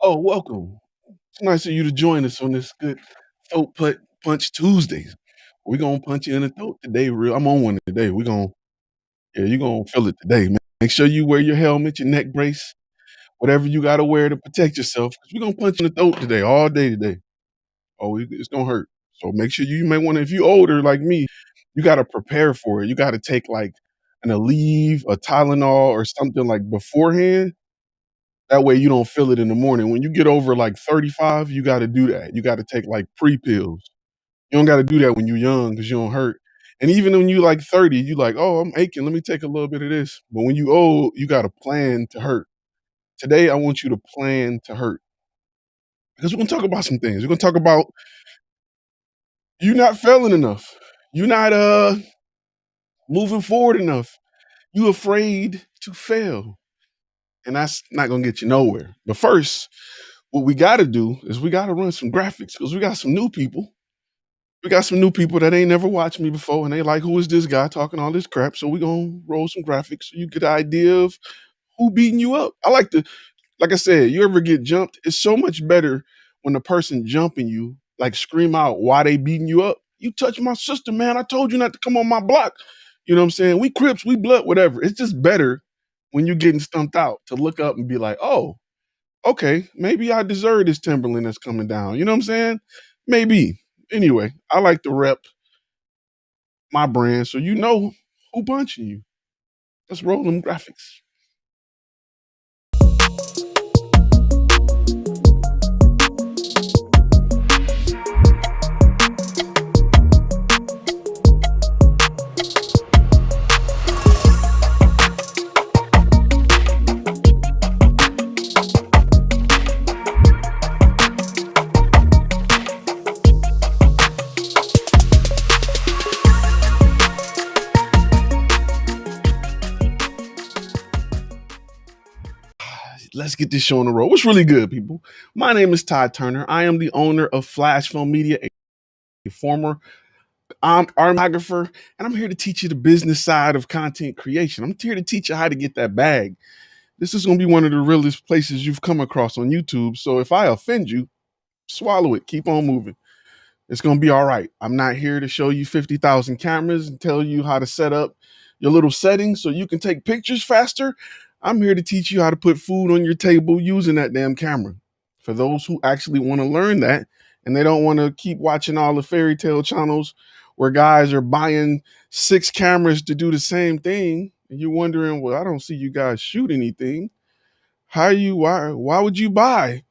Oh, welcome. It's nice of you to join us on this good throat punch Tuesdays. We're gonna punch you in the throat today, real. I'm on one today. We're gonna, yeah, you're gonna feel it today, man. Make sure you wear your helmet, your neck brace, whatever you gotta wear to protect yourself. Cause we're gonna punch you in the throat today, all day today. Oh, it's gonna hurt. So make sure you may want to, if you're older like me, you gotta prepare for it. You gotta take like an Aleve, a Tylenol, or something like beforehand. That way you don't feel it in the morning. When you get over like 35, you gotta do that. You gotta take like pre-pills. You don't gotta do that when you're young because you don't hurt. And even when you like 30, you like, oh, I'm aching. Let me take a little bit of this. But when you old, you gotta plan to hurt. Today, I want you to plan to hurt. Because we're gonna talk about some things. We're gonna talk about you not failing enough. You're not moving forward enough. You afraid to fail. And that's not gonna get you nowhere. But first, what we gotta do is we gotta run some graphics because we got some new people. We got some new people that ain't never watched me before, and they like, who is this guy talking all this crap? So we gonna roll some graphics so you get an idea of who beating you up. I like to, like I said, you ever get jumped? It's so much better when the person jumping you, like scream out why they beating you up. You touched my sister, man. I told you not to come on my block. You know what I'm saying? We Crips, we blood, whatever. It's just better when you're getting stumped out to look up and be like, oh, okay, maybe I deserve this Timberland that's coming down. You know what I'm saying? Maybe. Anyway, I like to rep my brand so you know who punching you. Let's roll them graphics. Let's get this show on the road. What's really good, people? My name is Todd Turner. I am the owner of FlashFilm Media, a former armographer, and I'm here to teach you the business side of content creation. I'm here to teach you how to get that bag. This is going to be one of the realest places you've come across on YouTube. So if I offend you, swallow it. Keep on moving. It's going to be all right. I'm not here to show you 50,000 cameras and tell you how to set up your little settings so you can take pictures faster. I'm here to teach you how to put food on your table using that damn camera. For those who actually want to learn that and they don't want to keep watching all the fairy tale channels where guys are buying 6 cameras to do the same thing, and you're wondering, well, I don't see you guys shoot anything. Why would you buy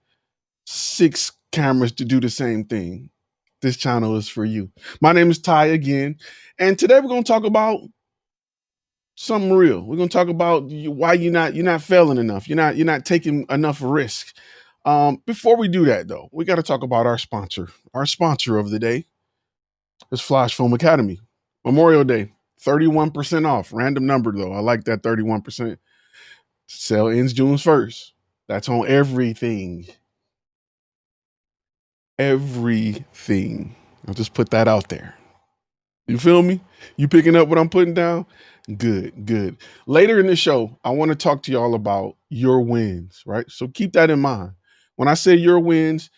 6 cameras to do the same thing? This channel is for you. My name is Ty again, and today we're going to talk about something real. We're going to talk about why you're not failing enough. You're not taking enough risk. Before we do that, though, we got to talk about our sponsor. Our sponsor of the day is FlashFilm Academy. Memorial Day, 31% off. Random number though. I like that 31%. Sale ends June 1st. That's on everything. Everything. I'll just put that out there. You feel me? You picking up what I'm putting down? Good, good. Later in the show, I want to talk to y'all about your wins, right? So keep that in mind. When I say your wins,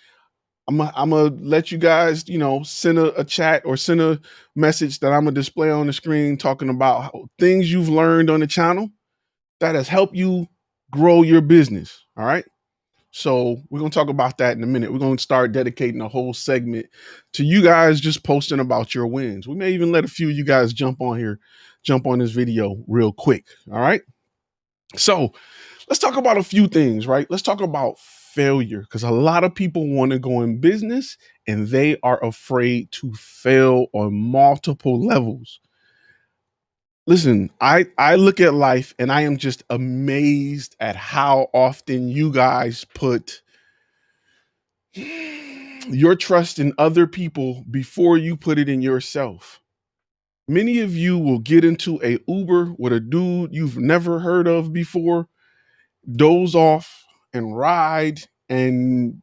I'm gonna let you guys, send a chat or send a message that I'm gonna display on the screen talking about things you've learned on the channel that has helped you grow your business. All right. So we're going to talk about that in a minute. We're going to start dedicating a whole segment to you guys just posting about your wins. We may even let a few of you guys jump on this video real quick. All right. So let's talk about a few things, right? Let's talk about failure because a lot of people want to go in business and they are afraid to fail on multiple levels. Listen, I look at life and I am just amazed at how often you guys put your trust in other people before you put it in yourself. Many of you will get into a Uber with a dude you've never heard of before, doze off and ride and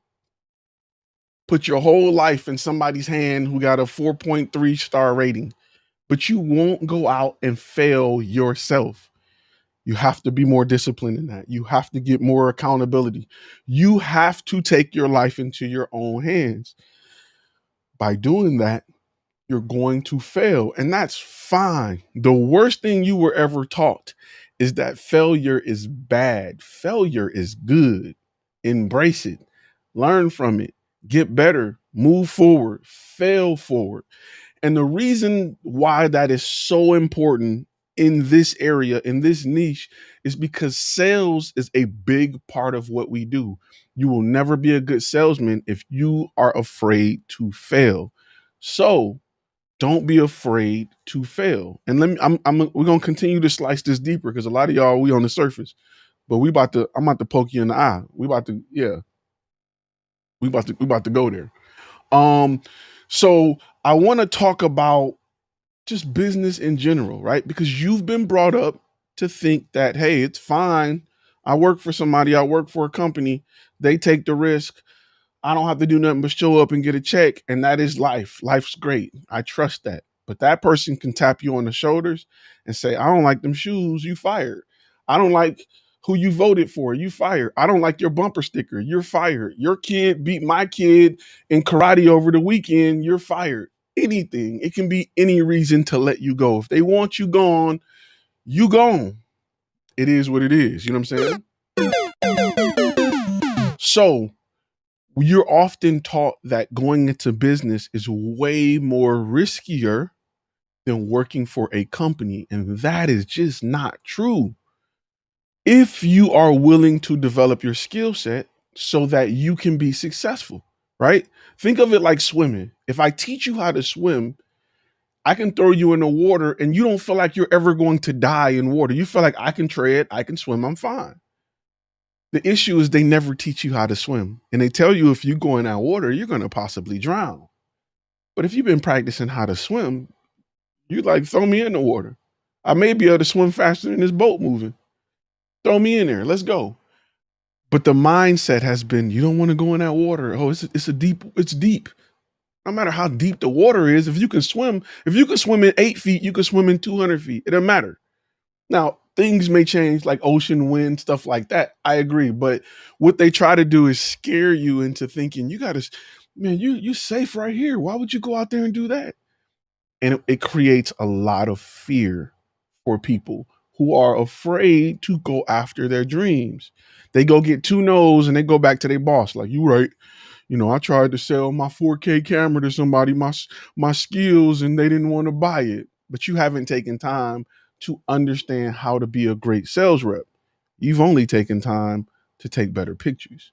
put your whole life in somebody's hand who got a 4.3 star rating, but you won't go out and fail yourself. You have to be more disciplined in that. You have to get more accountability. You have to take your life into your own hands. By doing that, you're going to fail, and that's fine. The worst thing you were ever taught is that failure is bad. Failure is good. Embrace it, learn from it, get better, move forward, fail forward. And the reason why that is so important in this area, in this niche, is because sales is a big part of what we do. You will never be a good salesman if you are afraid to fail. So don't be afraid to fail. And we're gonna continue to slice this deeper because a lot of y'all we on the surface, but I'm about to poke you in the eye. We about to go there. Um, so I want to talk about just business in general, right? Because you've been brought up to think that, hey, it's fine. I work for somebody, I work for a company, they take the risk. I don't have to do nothing but show up and get a check. And that is life. Life's great. I trust that. But that person can tap you on the shoulders and say, I don't like them shoes, you fired. I don't like who you voted for, you fired. I don't like your bumper sticker, you're fired. Your kid beat my kid in karate over the weekend, you're fired. Anything. It can be any reason to let you go. If they want you gone, you gone. It is what it is. You know what I'm saying? So you're often taught that going into business is way more riskier than working for a company. And that is just not true. If you are willing to develop your skill set so that you can be successful, right? Think of it like swimming. If I teach you how to swim, I can throw you in the water and you don't feel like you're ever going to die in water. You feel like I can tread, I can swim, I'm fine. The issue is they never teach you how to swim. And they tell you if you go in that water, you're going to possibly drown. But if you've been practicing how to swim, you like throw me in the water. I may be able to swim faster than this boat moving. Throw me in there. Let's go. But the mindset has been you don't want to go in that water. Oh, it's deep. No matter how deep the water is, if you can swim in 8 feet, you can swim in 200 feet. It doesn't matter. Now, things may change like ocean wind, stuff like that. I agree. But what they try to do is scare you into thinking you got to, man, you safe right here. Why would you go out there and do that? And it creates a lot of fear for people who are afraid to go after their dreams. They go get 2 no's and they go back to their boss like, you right. You know, I tried to sell my 4K camera to somebody, my skills, and they didn't want to buy it. But you haven't taken time to understand how to be a great sales rep. You've only taken time to take better pictures.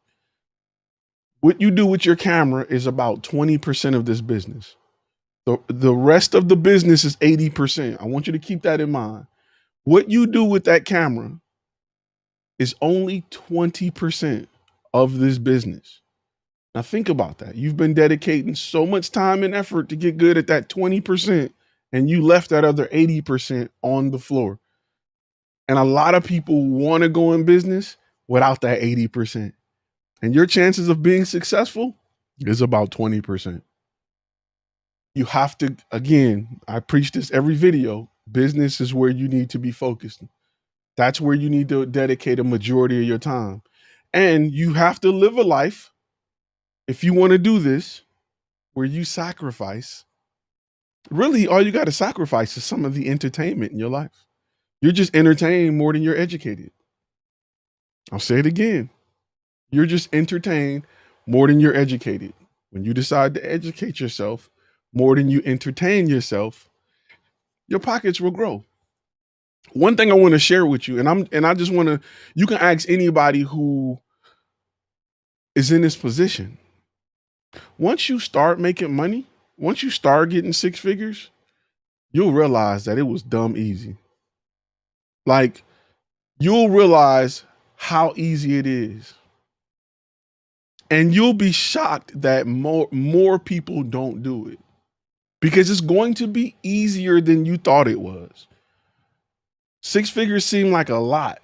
What you do with your camera is about 20% of this business. The rest of the business is 80%. I want you to keep that in mind. What you do with that camera is only 20% of this business. Now think about that. You've been dedicating so much time and effort to get good at that 20%, and you left that other 80% on the floor. And a lot of people want to go in business without that 80%. And your chances of being successful is about 20%. You have to, again, I preach this every video. Business is where you need to be focused. That's where you need to dedicate a majority of your time. And you have to live a life, if you want to do this, where you sacrifice. Really, all you got to sacrifice is some of the entertainment in your life. You're just entertained more than you're educated. I'll say it again. You're just entertained more than you're educated. When you decide to educate yourself more than you entertain yourself, your pockets will grow. One thing I want to share with you, and I just want to, you can ask anybody who is in this position. Once you start making money, once you start getting 6 figures, you'll realize that it was dumb easy. Like, you'll realize how easy it is. And you'll be shocked that more people don't do it because it's going to be easier than you thought it was. 6 figures seem like a lot,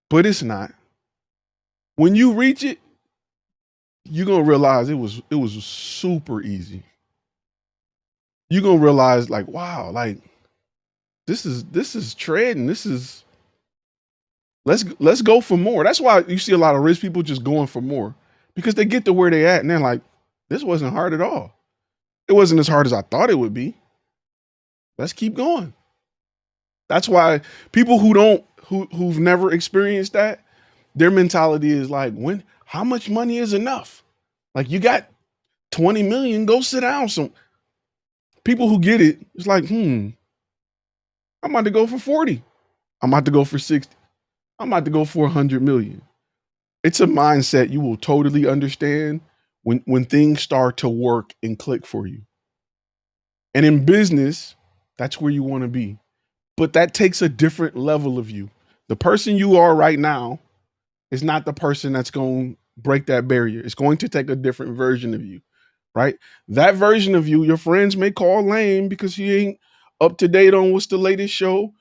but it's not. When you reach it, you're going to realize it was super easy. You're going to realize like, wow, like this is treading. Let's go for more. That's why you see a lot of rich people just going for more, because they get to where they at and they're like, this wasn't hard at all. It wasn't as hard as I thought it would be. Let's keep going. That's why people who've never experienced that, their mentality is like, how much money is enough? Like, you got 20 million, go sit down. Some people who get it, it's like, I'm about to go for 40. I'm about to go for 60. I'm about to go for 100 million. It's a mindset you will totally understand when things start to work and click for you. And in business, that's where you want to be. But that takes a different level of you. The person you are right now is not the person that's going to break that barrier. It's going to take a different version of you, right? That version of you, your friends may call lame because he ain't up to date on what's the latest show.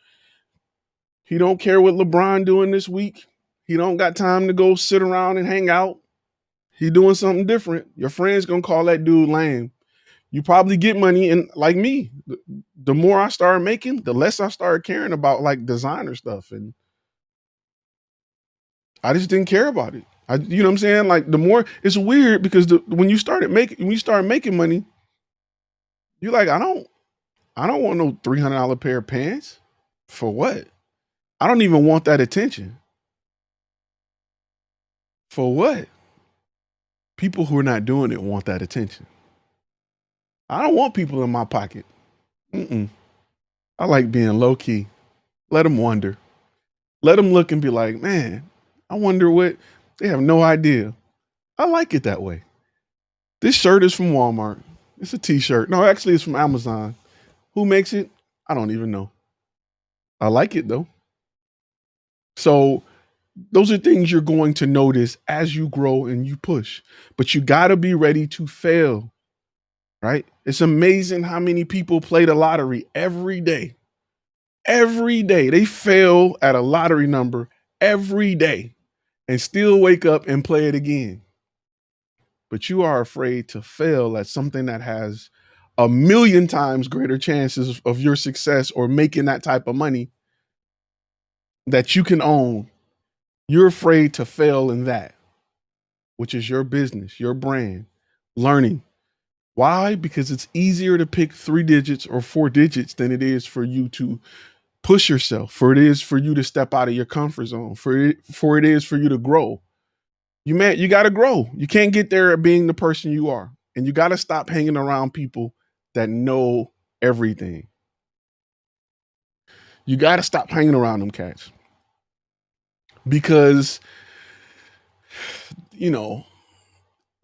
He don't care what LeBron doing this week. He don't got time to go sit around and hang out. He doing something different. Your friends gonna call that dude lame. You probably get money, and like me, the more I started making, the less I started caring about like designer stuff, and I just didn't care about it. You know what I'm saying? Like, the more, it's weird because when you start making money, you're like, I don't want no $300 pair of pants. For what? I don't even want that attention. For what? People who are not doing it want that attention. I don't want people in my pocket. Mm-mm. I like being low key. Let them wonder. Let them look and be like, man, I wonder what, they have no idea. I like it that way. This shirt is from Walmart. It's a t-shirt. No, actually it's from Amazon. Who makes it? I don't even know. I like it though. So those are things you're going to notice as you grow and you push. But you got to be ready to fail, right? It's amazing how many people play the lottery every day. Every day. They fail at a lottery number every day and still wake up and play it again. But you are afraid to fail at something that has a million times greater chances of your success or making that type of money that you can own. You're afraid to fail in that, which is your business, your brand, learning. Why? Because it's easier to pick 3 digits or 4 digits than it is for you to push yourself, for it is for you to step out of your comfort zone, for it is for you to grow. You got to grow. You can't get there being the person you are. And you got to stop hanging around people that know everything. You got to stop hanging around them cats. Because, you know,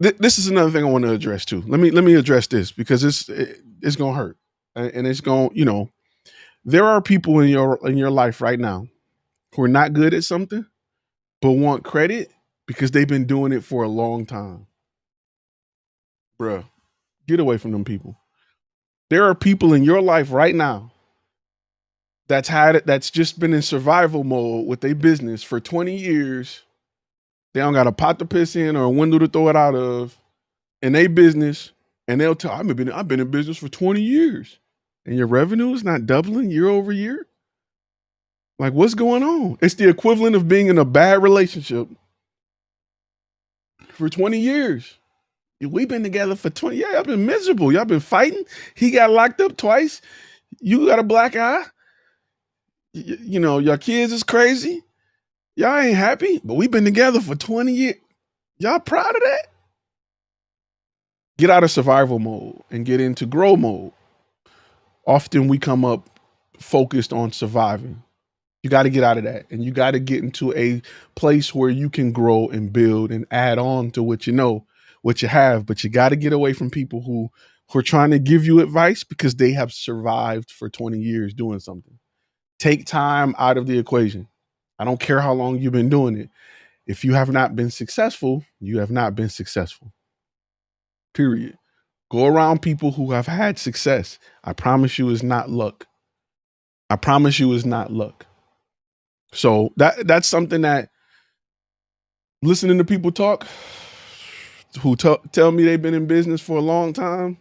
this is another thing I want to address too. Let me address this because it's going to hurt. And it's going, there are people in your life right now who are not good at something but want credit because they've been doing it for a long time. Bruh, get away from them people. There are people in your life right now that's just been in survival mode with their business for 20 years. They don't got a pot to piss in or a window to throw it out of in their business. And they'll tell, I've been in business for 20 years. And your revenue is not doubling year over year. Like, what's going on? It's the equivalent of being in a bad relationship for 20 years. We've been together for 20. Yeah, y'all been miserable. Y'all been fighting. He got locked up twice. You got a black eye. Your kids is crazy. Y'all ain't happy, but we've been together for 20 years. Y'all proud of that? Get out of survival mode and get into grow mode. Often we come up focused on surviving. You got to get out of that, and you got to get into a place where you can grow and build and add on to what what you have. But you got to get away from people who are trying to give you advice because they have survived for 20 years doing something. Take time out of the equation. I don't care how long you've been doing it. If you have not been successful, you have not been successful. Period. Go around people who have had success. I promise you it's not luck. I promise you it's not luck. So that's something that, listening to people talk who tell me they've been in business for a long time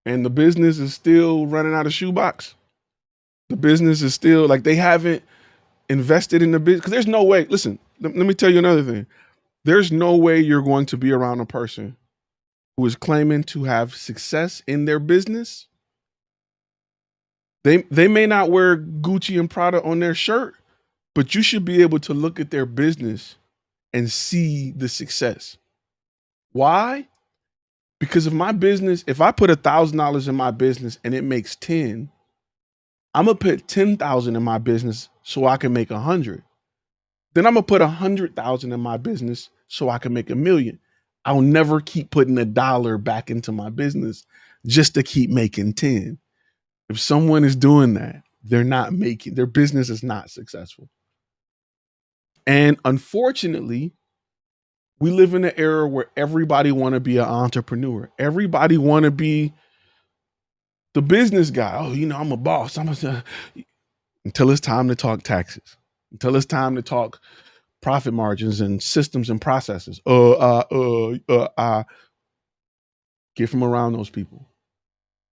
and the business is still running out of shoebox. The business is still like they haven't invested in the business. Because there's no way, listen, let me tell you another thing. There's no way you're going to be around a person who is claiming to have success in their business. They may not wear Gucci and Prada on their shirt, but you should be able to look at their business and see the success. Why? Because if I put $1,000 in my business and it makes 10, I'm gonna put 10,000 in my business so I can make 100. Then I'm gonna put 100,000 in my business so I can make 1,000,000. I'll never keep putting $1 back into my business just to keep making 10. If someone is doing that, their business is not successful. And unfortunately, we live in an era where everybody want to be an entrepreneur. Everybody want to be the business guy. Oh, I'm a boss. Until it's time to talk taxes. Until it's time to talk profit margins and systems and processes. Get from around those people.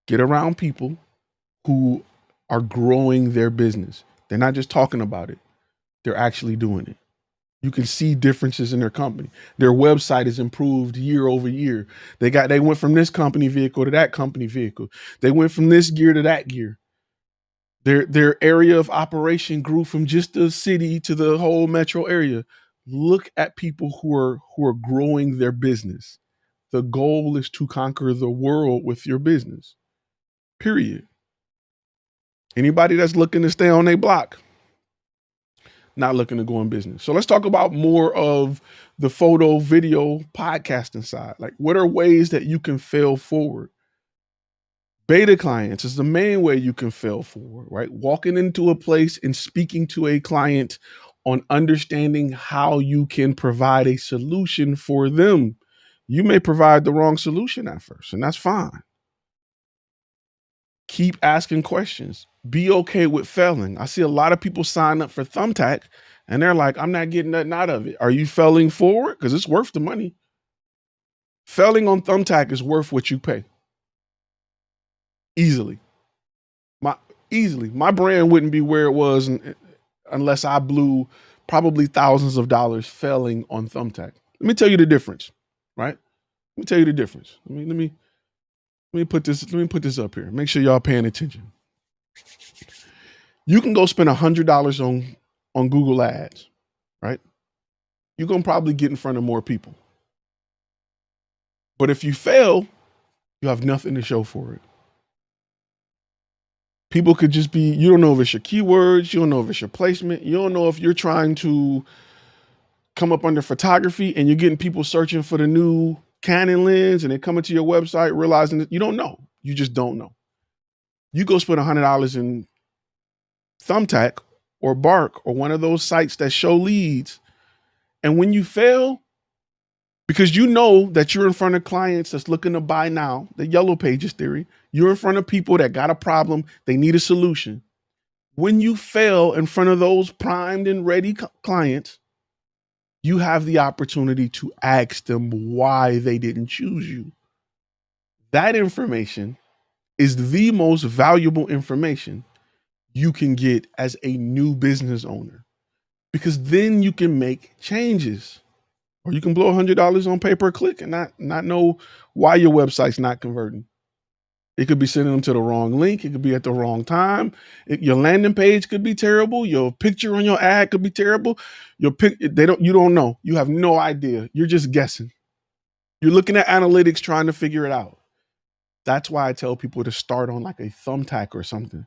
Get around people who are growing their business. They're not just talking about it. They're actually doing it. You can see differences in their company. Their website is improved year over year. They went from this company vehicle to that company vehicle. They went from this gear to that gear. Their area of operation grew from just the city to the whole metro area. Look at people who are growing their business. The goal is to conquer the world with your business. Period. Anybody that's looking to stay on their block, not looking to go in business. So let's talk about more of the photo, video, podcasting side. Like, what are ways that you can fail forward? Beta clients is the main way you can fail forward, right? Walking into a place and speaking to a client on understanding how you can provide a solution for them. You may provide the wrong solution at first, and that's fine. Keep asking questions. Be okay with failing. I see a lot of people sign up for Thumbtack and they're like, I'm not getting nothing out of it. Are you failing forward? Because it's worth the money. Failing on Thumbtack is worth what you pay. Easily. My brand wouldn't be where it was unless I blew probably thousands of dollars failing on Thumbtack. Let me tell you the difference, right? Let me tell you the difference. Let me put this up here. Make sure y'all paying attention. You can go spend $100 on Google Ads, right? You're gonna probably get in front of more people. But if you fail, you have nothing to show for it. People could just be, you don't know if it's your keywords, you don't know if it's your placement, you don't know if you're trying to come up under photography and you're getting people searching for the new Canon lens and they come into your website realizing that you don't know. You just don't know. You go spend $100 in Thumbtack or Bark or one of those sites that show leads. And when you fail, because you know that you're in front of clients that's looking to buy now, the yellow pages theory, you're in front of people that got a problem, they need a solution. When you fail in front of those primed and ready clients, you have the opportunity to ask them why they didn't choose you. That information is the most valuable information you can get as a new business owner, because then you can make changes. Or you can blow $100 on pay per click and not know why your website's not converting. It could be sending them to the wrong link. It could be at the wrong time. Your landing page could be terrible. Your picture on your ad could be terrible. You don't know. You have no idea. You're just guessing. You're looking at analytics trying to figure it out. That's why I tell people to start on like a Thumbtack or something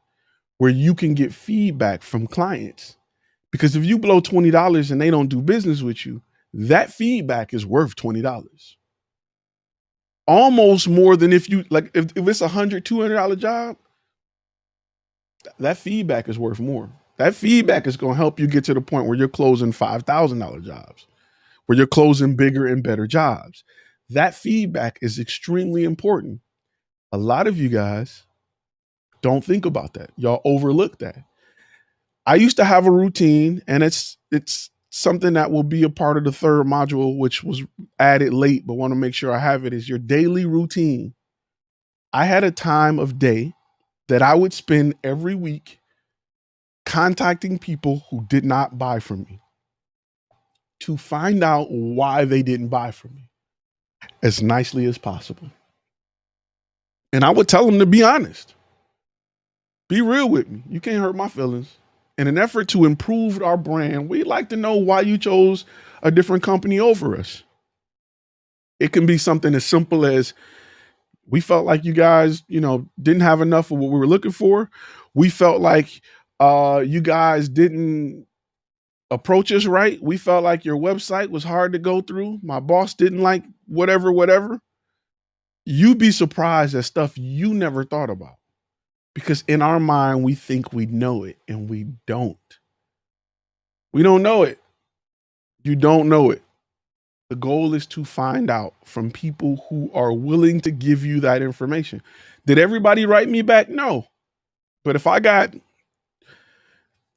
where you can get feedback from clients. Because if you blow $20 and they don't do business with you, that feedback is worth $20. Almost more than if it's a $100, $200 job, that feedback is worth more. That feedback is going to help you get to the point where you're closing $5,000 jobs, where you're closing bigger and better jobs. That feedback is extremely important. A lot of you guys don't think about that. Y'all overlook that. I used to have a routine, and it's something that will be a part of the third module, which was added late, but want to make sure I have it, is your daily routine. I had a time of day that I would spend every week contacting people who did not buy from me to find out why they didn't buy from me as nicely as possible. And I would tell them to be honest. Be real with me. You can't hurt my feelings. In an effort to improve our brand, we'd like to know why you chose a different company over us. It can be something as simple as, we felt like you guys, didn't have enough of what we were looking for. We felt like you guys didn't approach us right. We felt like your website was hard to go through. My boss didn't like whatever. You'd be surprised at stuff you never thought about. Because in our mind, we think we know it, and we don't. We don't know it. You don't know it. The goal is to find out from people who are willing to give you that information. Did everybody write me back? No. But if I got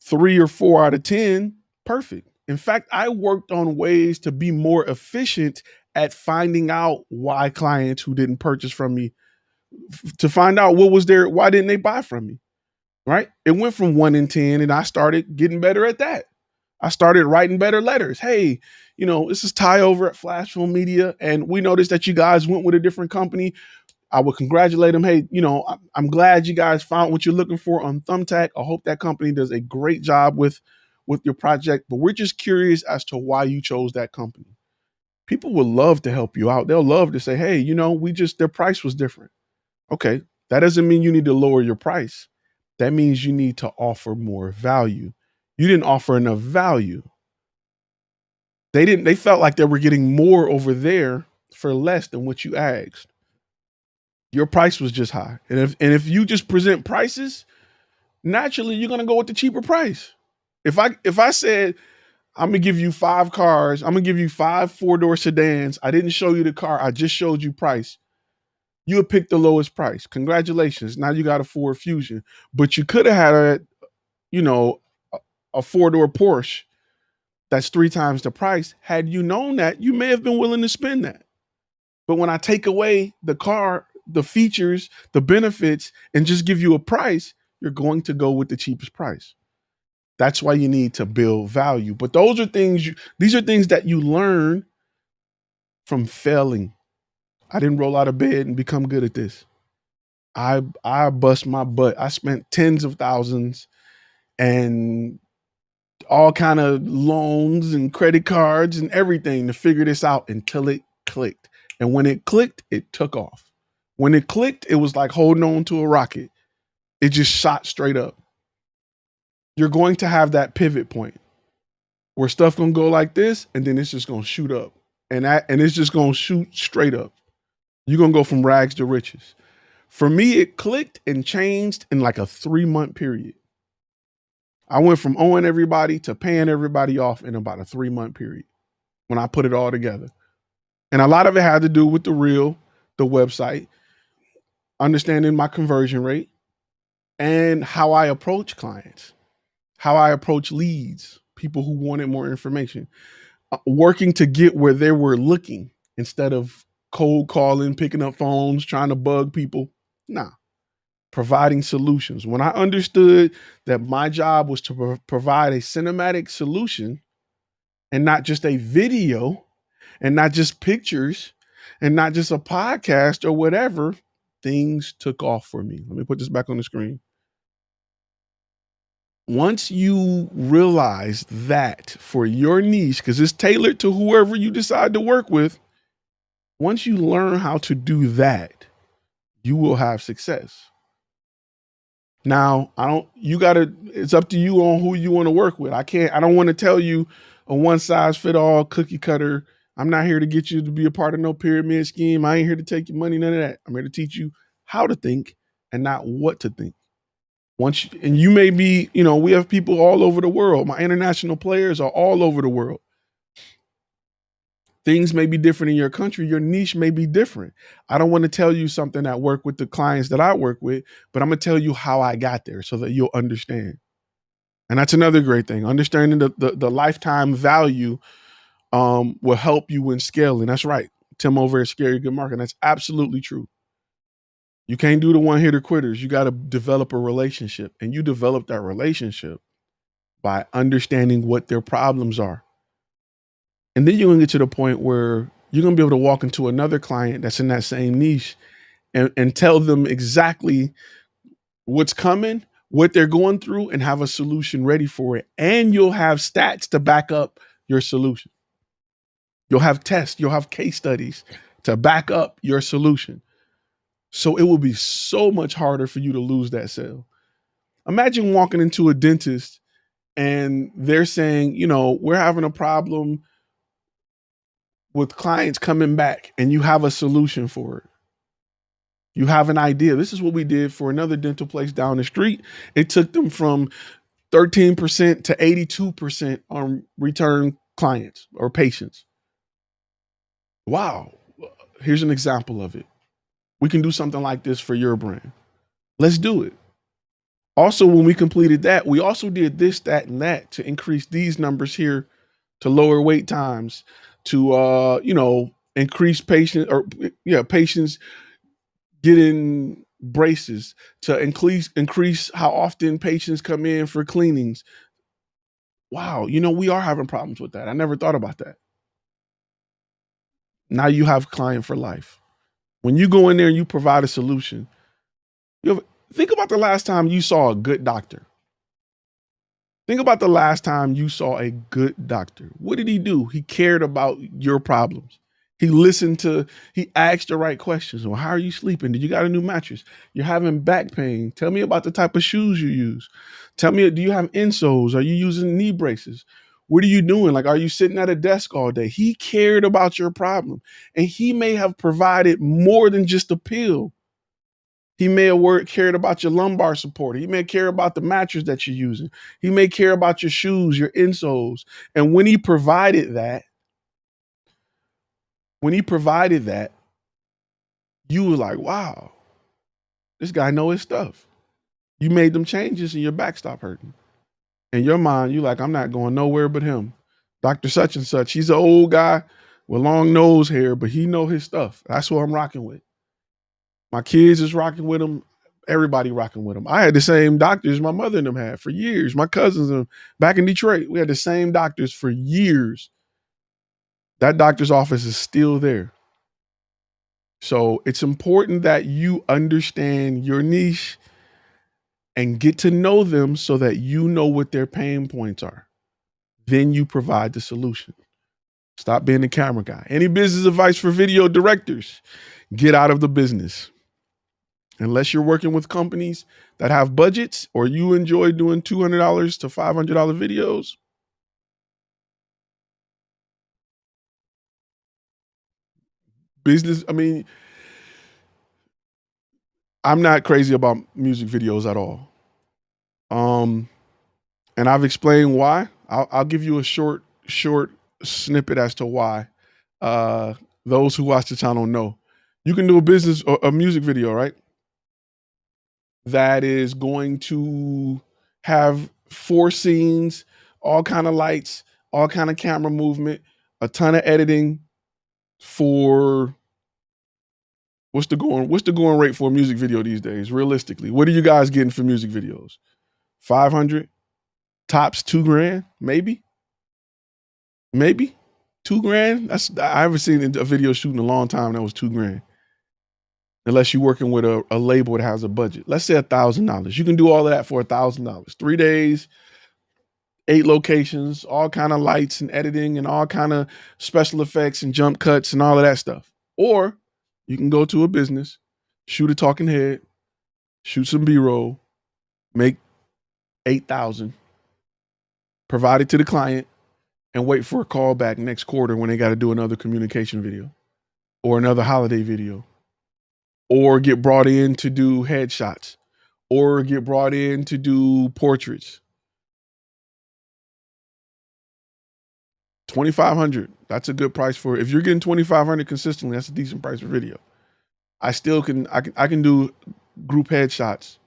3 or 4 out of 10, perfect. In fact, I worked on ways to be more efficient at finding out why clients who didn't purchase from me, to find out why didn't they buy from me, right? It went from 1 in 10, and I started getting better at that. I started writing better letters. Hey, this is Ty over at FlashFilm Media, and we noticed that you guys went with a different company. I would congratulate them. Hey, I'm glad you guys found what you're looking for on Thumbtack. I hope that company does a great job with your project, but we're just curious as to why you chose that company. People would love to help you out. They'll love to say, hey, their price was different. Okay, that doesn't mean you need to lower your price. That means you need to offer more value. You didn't offer enough value. They felt like they were getting more over there for less than what you asked. Your price was just high. And if you just present prices, naturally you're going to go with the cheaper price. If I said, I'm going to give you 5 cars, I'm going to give you 5 4-door sedans, I didn't show you the car, I just showed you price, you would pick the lowest price. Congratulations. Now you got a Ford Fusion. But you could have had a 4-door Porsche that's 3 times the price. Had you known that, you may have been willing to spend that. But when I take away the car, the features, the benefits, and just give you a price, you're going to go with the cheapest price. That's why you need to build value. But these are things that you learn from failing. I didn't roll out of bed and become good at this. I bust my butt. I spent tens of thousands and all kind of loans and credit cards and everything to figure this out until it clicked. And when it clicked, it took off. When it clicked, it was like holding on to a rocket. It just shot straight up. You're going to have that pivot point where stuff gonna go like this, and then it's just gonna shoot up. And it's just gonna shoot straight up. You're gonna go from rags to riches. For me, it clicked and changed in like a 3-month period. I went from owing everybody to paying everybody off in about a 3-month period when I put it all together. And a lot of it had to do with the website, understanding my conversion rate, and how I approach clients, how I approach leads, people who wanted more information, working to get where they were looking instead of cold calling, picking up phones, trying to bug people. Nah, providing solutions. When I understood that my job was to provide a cinematic solution and not just a video and not just pictures and not just a podcast or whatever, things took off for me. Let me put this back on the screen. Once you realize that for your niche, because it's tailored to whoever you decide to work with, once you learn how to do that, you will have success. Now, it's up to you on who you want to work with. I don't want to tell you a one size fit all cookie cutter. I'm not here to get you to be a part of no pyramid scheme. I ain't here to take your money, none of that. I'm here to teach you how to think and not what to think. And you may be, we have people all over the world. My international players are all over the world. Things may be different in your country. Your niche may be different. I don't want to tell you something that work with the clients that I work with, but I'm going to tell you how I got there so that you'll understand. And that's another great thing. Understanding the lifetime value will help you when scaling. That's right. Tim over at Scary Good Marketing. That's absolutely true. You can't do the one-hitter quitters. You got to develop a relationship, and you develop that relationship by understanding what their problems are. And then you're gonna get to the point where you're gonna be able to walk into another client that's in that same niche and tell them exactly what's coming, what they're going through, and have a solution ready for it. And you'll have stats to back up your solution. You'll have tests, you'll have case studies to back up your solution. So it will be so much harder for you to lose that sale. Imagine walking into a dentist and they're saying, we're having a problem with clients coming back, and you have a solution for it. You have an idea. This is what we did for another dental place down the street. It took them from 13% to 82% on return clients or patients. Wow. Here's an example of it. We can do something like this for your brand. Let's do it. Also, when we completed that, we also did this, that, and that to increase these numbers here, to lower wait times, to increase patients getting braces, to increase how often patients come in for cleanings. Wow, we are having problems with that. I never thought about that. Now you have client for life. When you go in there and you provide a solution, think about the last time you saw a good doctor. Think about the last time you saw a good doctor. What did he do? He cared about your problems. He asked the right questions. Well, how are you sleeping? Did you got a new mattress? You're having back pain. Tell me about the type of shoes you use. Tell me, do you have insoles? Are you using knee braces? What are you doing? Like, are you sitting at a desk all day? He cared about your problem. And he may have provided more than just a pill. He may have cared about your lumbar support. He may care about the mattress that you're using. He may care about your shoes, your insoles. And when he provided that, you were like, wow, this guy know his stuff. You made them changes and your back stopped hurting. In your mind, you like, I'm not going nowhere but him. Dr. Such and such, he's an old guy with long nose hair, but he know his stuff. That's what I'm rocking with. My kids is rocking with him. Everybody rocking with him. I had the same doctors my mother and them had for years. My cousins and back in Detroit, we had the same doctors for years. That doctor's office is still there. So it's important that you understand your niche and get to know them so that you know what their pain points are. Then you provide the solution. Stop being the camera guy. Any business advice for video directors? Get out of the business. Unless you're working with companies that have budgets or you enjoy doing $200 to $500 videos, business, I'm not crazy about music videos at all. And I've explained why. I'll give you a short snippet as to why. Those who watch the channel know. You can do a music video, right? That is going to have 4 scenes, all kind of lights, all kind of camera movement, a ton of editing for what's the going rate for a music video these days? Realistically, what are you guys getting for music videos? 500, tops $2,000, maybe 2,000. I haven't seen a video shoot in a long time that was $2,000. Unless you're working with a label that has a budget. Let's say $1,000. You can do all of that for $1,000. 3 days, 8 locations, all kind of lights and editing and all kind of special effects and jump cuts and all of that stuff. Or you can go to a business, shoot a talking head, shoot some B-roll, make 8,000, provide it to the client, and wait for a call back next quarter when they got to do another communication video or another holiday video, or get brought in to do headshots, or get brought in to do portraits. 2,500. That's a good price for it. If you're getting 2,500 consistently, that's a decent price for video. I can do group headshots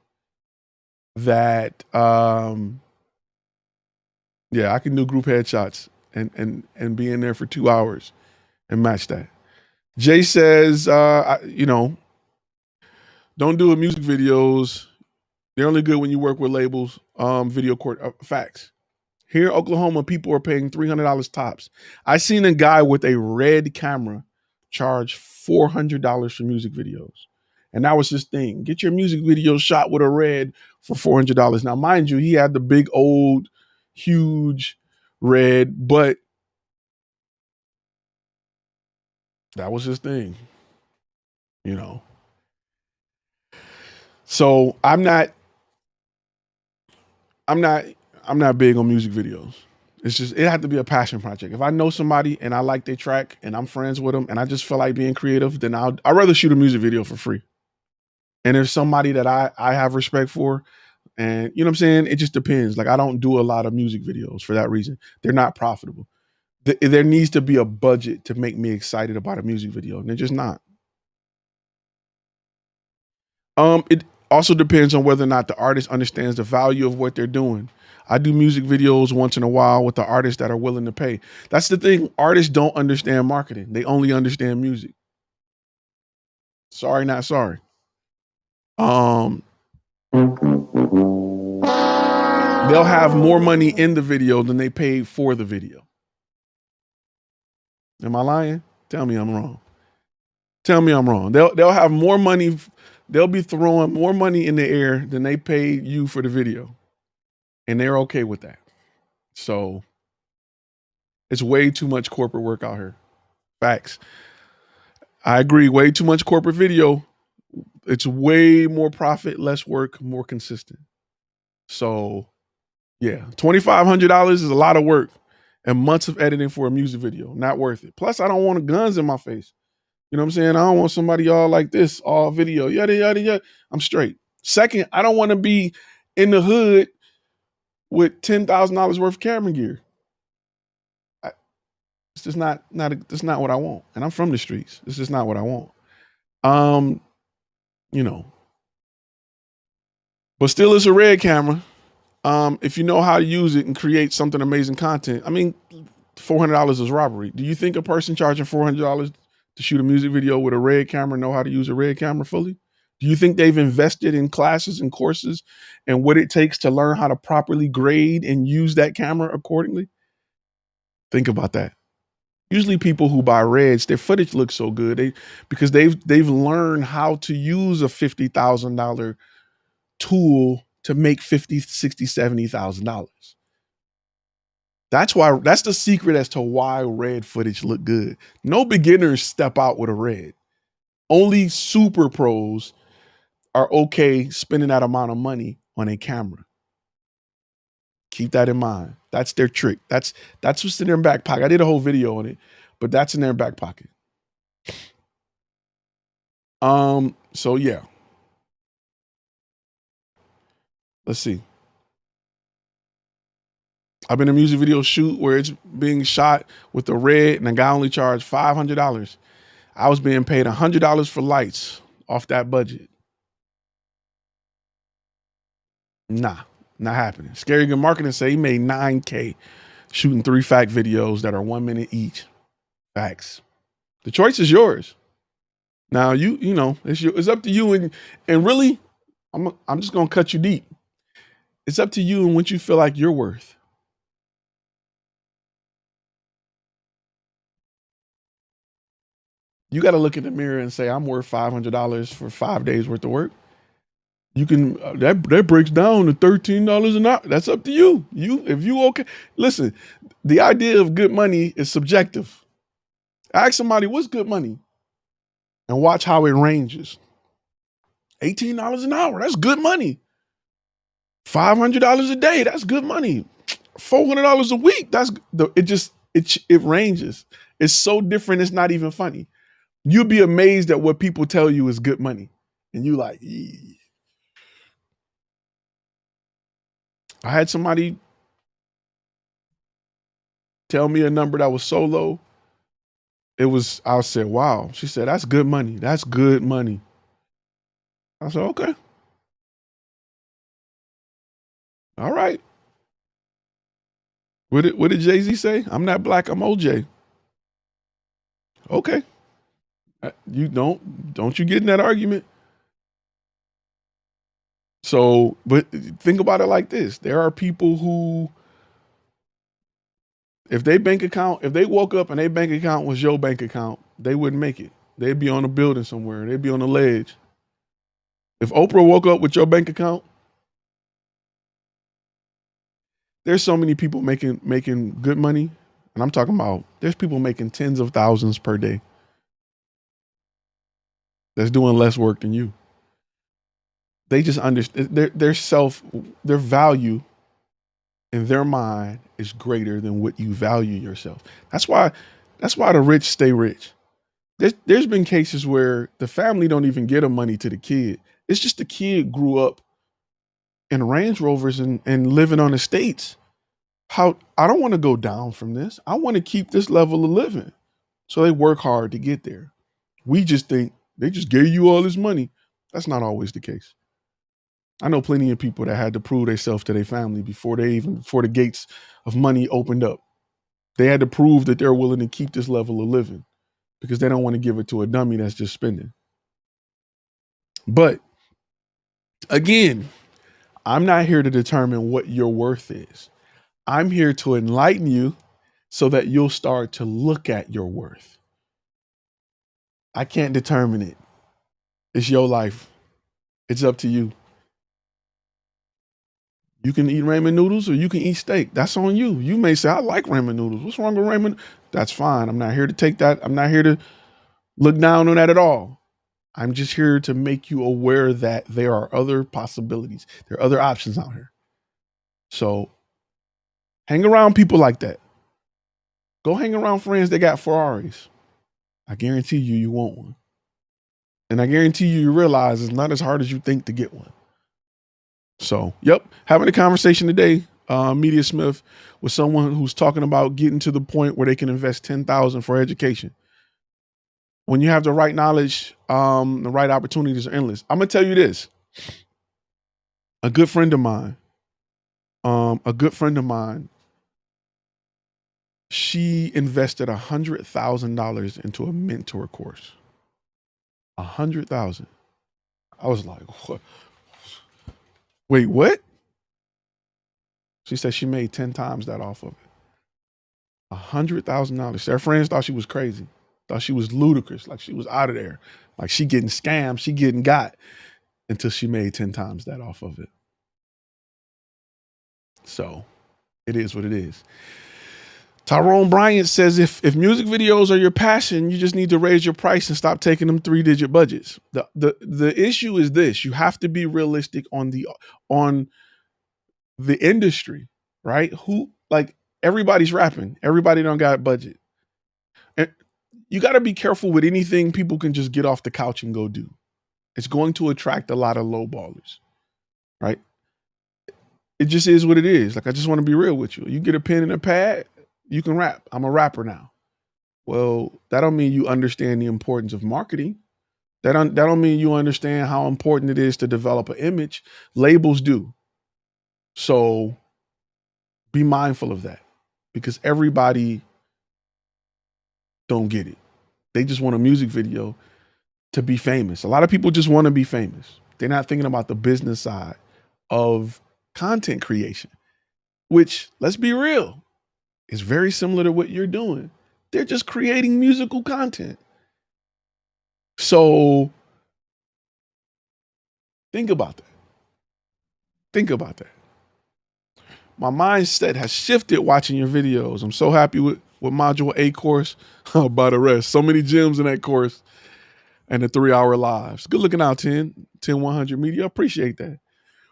that I can do group headshots and be in there for 2 hours and match that. Jay says, don't do music videos. They're only good when you work with labels, video court facts. Here in Oklahoma, people are paying $300 tops. I seen a guy with a red camera charge $400 for music videos. And that was his thing. Get your music video shot with a red for $400. Now, mind you, he had the big old, huge red, but that was his thing, you know. So I'm not I'm not big on music videos. It's just it had to be a passion project. If I know somebody and I like their track and I'm friends with them and I just feel like being creative, then I'd rather shoot a music video for free. And there's somebody that I have respect for, and you know what I'm saying? It just depends. Like I don't do a lot of music videos for that reason. They're not profitable. There needs to be a budget to make me excited about a music video, and they're just not. It also depends on whether or not the artist understands the value of what they're doing. I do music videos once in a while with the artists that are willing to pay. That's the thing. Artists don't understand marketing. They only understand music. Sorry, not sorry. Um, they'll have more money in the video than they paid for the video. Am I lying? Tell me I'm wrong. Tell me I'm wrong. They'll have more money. They'll be throwing more money in the air than they paid you for the video, and they're okay with that. So it's way too much corporate work out here. Facts. I agree. Way too much corporate video. It's way more profit, less work, more consistent. So yeah, $2,500 is a lot of work and months of editing for a music video. Not worth it. Plus, I don't want guns in my face. You know what I'm saying? I don't want somebody all like this, all video, yada, yada, yada. I'm straight. Second, I don't want to be in the hood with $10,000 worth of camera gear. It's just that's not what I want. And I'm from the streets. It's just not what I want. Um, you know, but still it's a red camera. If you know how to use it and create something amazing content, I mean, $400 is robbery. Do you think a person charging $400 to shoot a music video with a red camera know how to use a red camera fully? Do you think they've invested in classes and courses and what it takes to learn how to properly grade and use that camera accordingly? Think about that. Usually people who buy reds, their footage looks so good because they've learned how to use a $50,000 tool to make $50,000, $60,000, $70,000. That's the secret as to why red footage look good. No beginners step out with a red. Only super pros are okay spending that amount of money on a camera. Keep that in mind. That's their trick. That's what's in their back pocket. I did a whole video on it, but that's in their back pocket. So yeah. Let's see. I've been in a music video shoot where it's being shot with the red and the guy only charged $500. I was being paid $100 for lights off that budget. Nah, not happening. Scary Good Marketing say he made $9K shooting 3 fact videos that are 1 minute each. Facts. The choice is yours. Now you know it's up to you and really I'm just gonna cut you deep. It's up to you and what you feel like you're worth. You got to look in the mirror and say I'm worth $500 for 5 days worth of work. You can that breaks down to $13 an hour. That's up to you. If you okay. Listen, the idea of good money is subjective. Ask somebody what's good money, and watch how it ranges. $18 an hour, that's good money. $500 a day, that's good money. $400 a week, it ranges. It's so different. It's not even funny. You'll be amazed at what people tell you is good money, and you like. Eee. I had somebody tell me a number that was so low. I said, wow. She said, that's good money. That's good money. I said, okay. All right. What did Jay-Z say? I'm not black, I'm OJ. Okay. You don't you get in that argument? So, but think about it like this. There are people who If they woke up and their bank account was your bank account, they wouldn't make it. They'd be on a building somewhere. They'd be on a ledge. If Oprah woke up with your bank account, there's so many people making good money. And I'm talking about, there's people making tens of thousands per day that's doing less work than you. They just understand their value in their mind is greater than what you value yourself. That's why the rich stay rich. There's been cases where the family don't even get the money to the kid. It's just the kid grew up in Range Rovers and living on estates. I don't want to go down from this. I want to keep this level of living. So they work hard to get there. We just think they just gave you all this money. That's not always the case. I know plenty of people that had to prove themselves to their family before the gates of money opened up. They had to prove that they're willing to keep this level of living because they don't want to give it to a dummy that's just spending. But again, I'm not here to determine what your worth is. I'm here to enlighten you so that you'll start to look at your worth. I can't determine it. It's your life. It's up to you. You can eat ramen noodles or you can eat steak. That's on you. You may say, I like ramen noodles. What's wrong with ramen? That's fine. I'm not here to take that. I'm not here to look down on that at all. I'm just here to make you aware that there are other possibilities. There are other options out here. So hang around people like that. Go hang around friends that got Ferraris. I guarantee you want one. And I guarantee you realize it's not as hard as you think to get one. So, yep, having a conversation today, Media Smith, with someone who's talking about getting to the point where they can invest $10,000 for education. When you have the right knowledge, the right opportunities are endless. I'm gonna tell you this. A good friend of mine, she invested $100,000 into a mentor course. $100,000. I was like, what? Wait, what? She said she made 10 times that off of it. $100,000. Her friends thought she was crazy, thought she was ludicrous, like she was out of there, like she getting scammed, she getting got, until she made 10 times that off of it. So it is what it is. Tyrone Bryant says, if music videos are your passion, you just need to raise your price and stop taking them 3-digit budgets. The issue is this: you have to be realistic on the industry, right? Everybody's rapping. Everybody don't got budget. And you got to be careful with anything people can just get off the couch and go do. It's going to attract a lot of low ballers, right? It just is what it is. Like, I just want to be real with you. You get a pen and a pad, you can rap. I'm a rapper now. Well, that don't mean you understand the importance of marketing. That don't mean you understand how important it is to develop an image. Labels do. So be mindful of that, because everybody don't get it. They just want a music video to be famous. A lot of people just want to be famous. They're not thinking about the business side of content creation, which, let's be real, is very similar to what you're doing. They're just creating musical content. So think about that. Think about that. My mindset has shifted watching your videos. I'm so happy with Module A course. By the rest, so many gems in that course, and the 3-hour lives. Good looking out, 10100 Media. Appreciate that.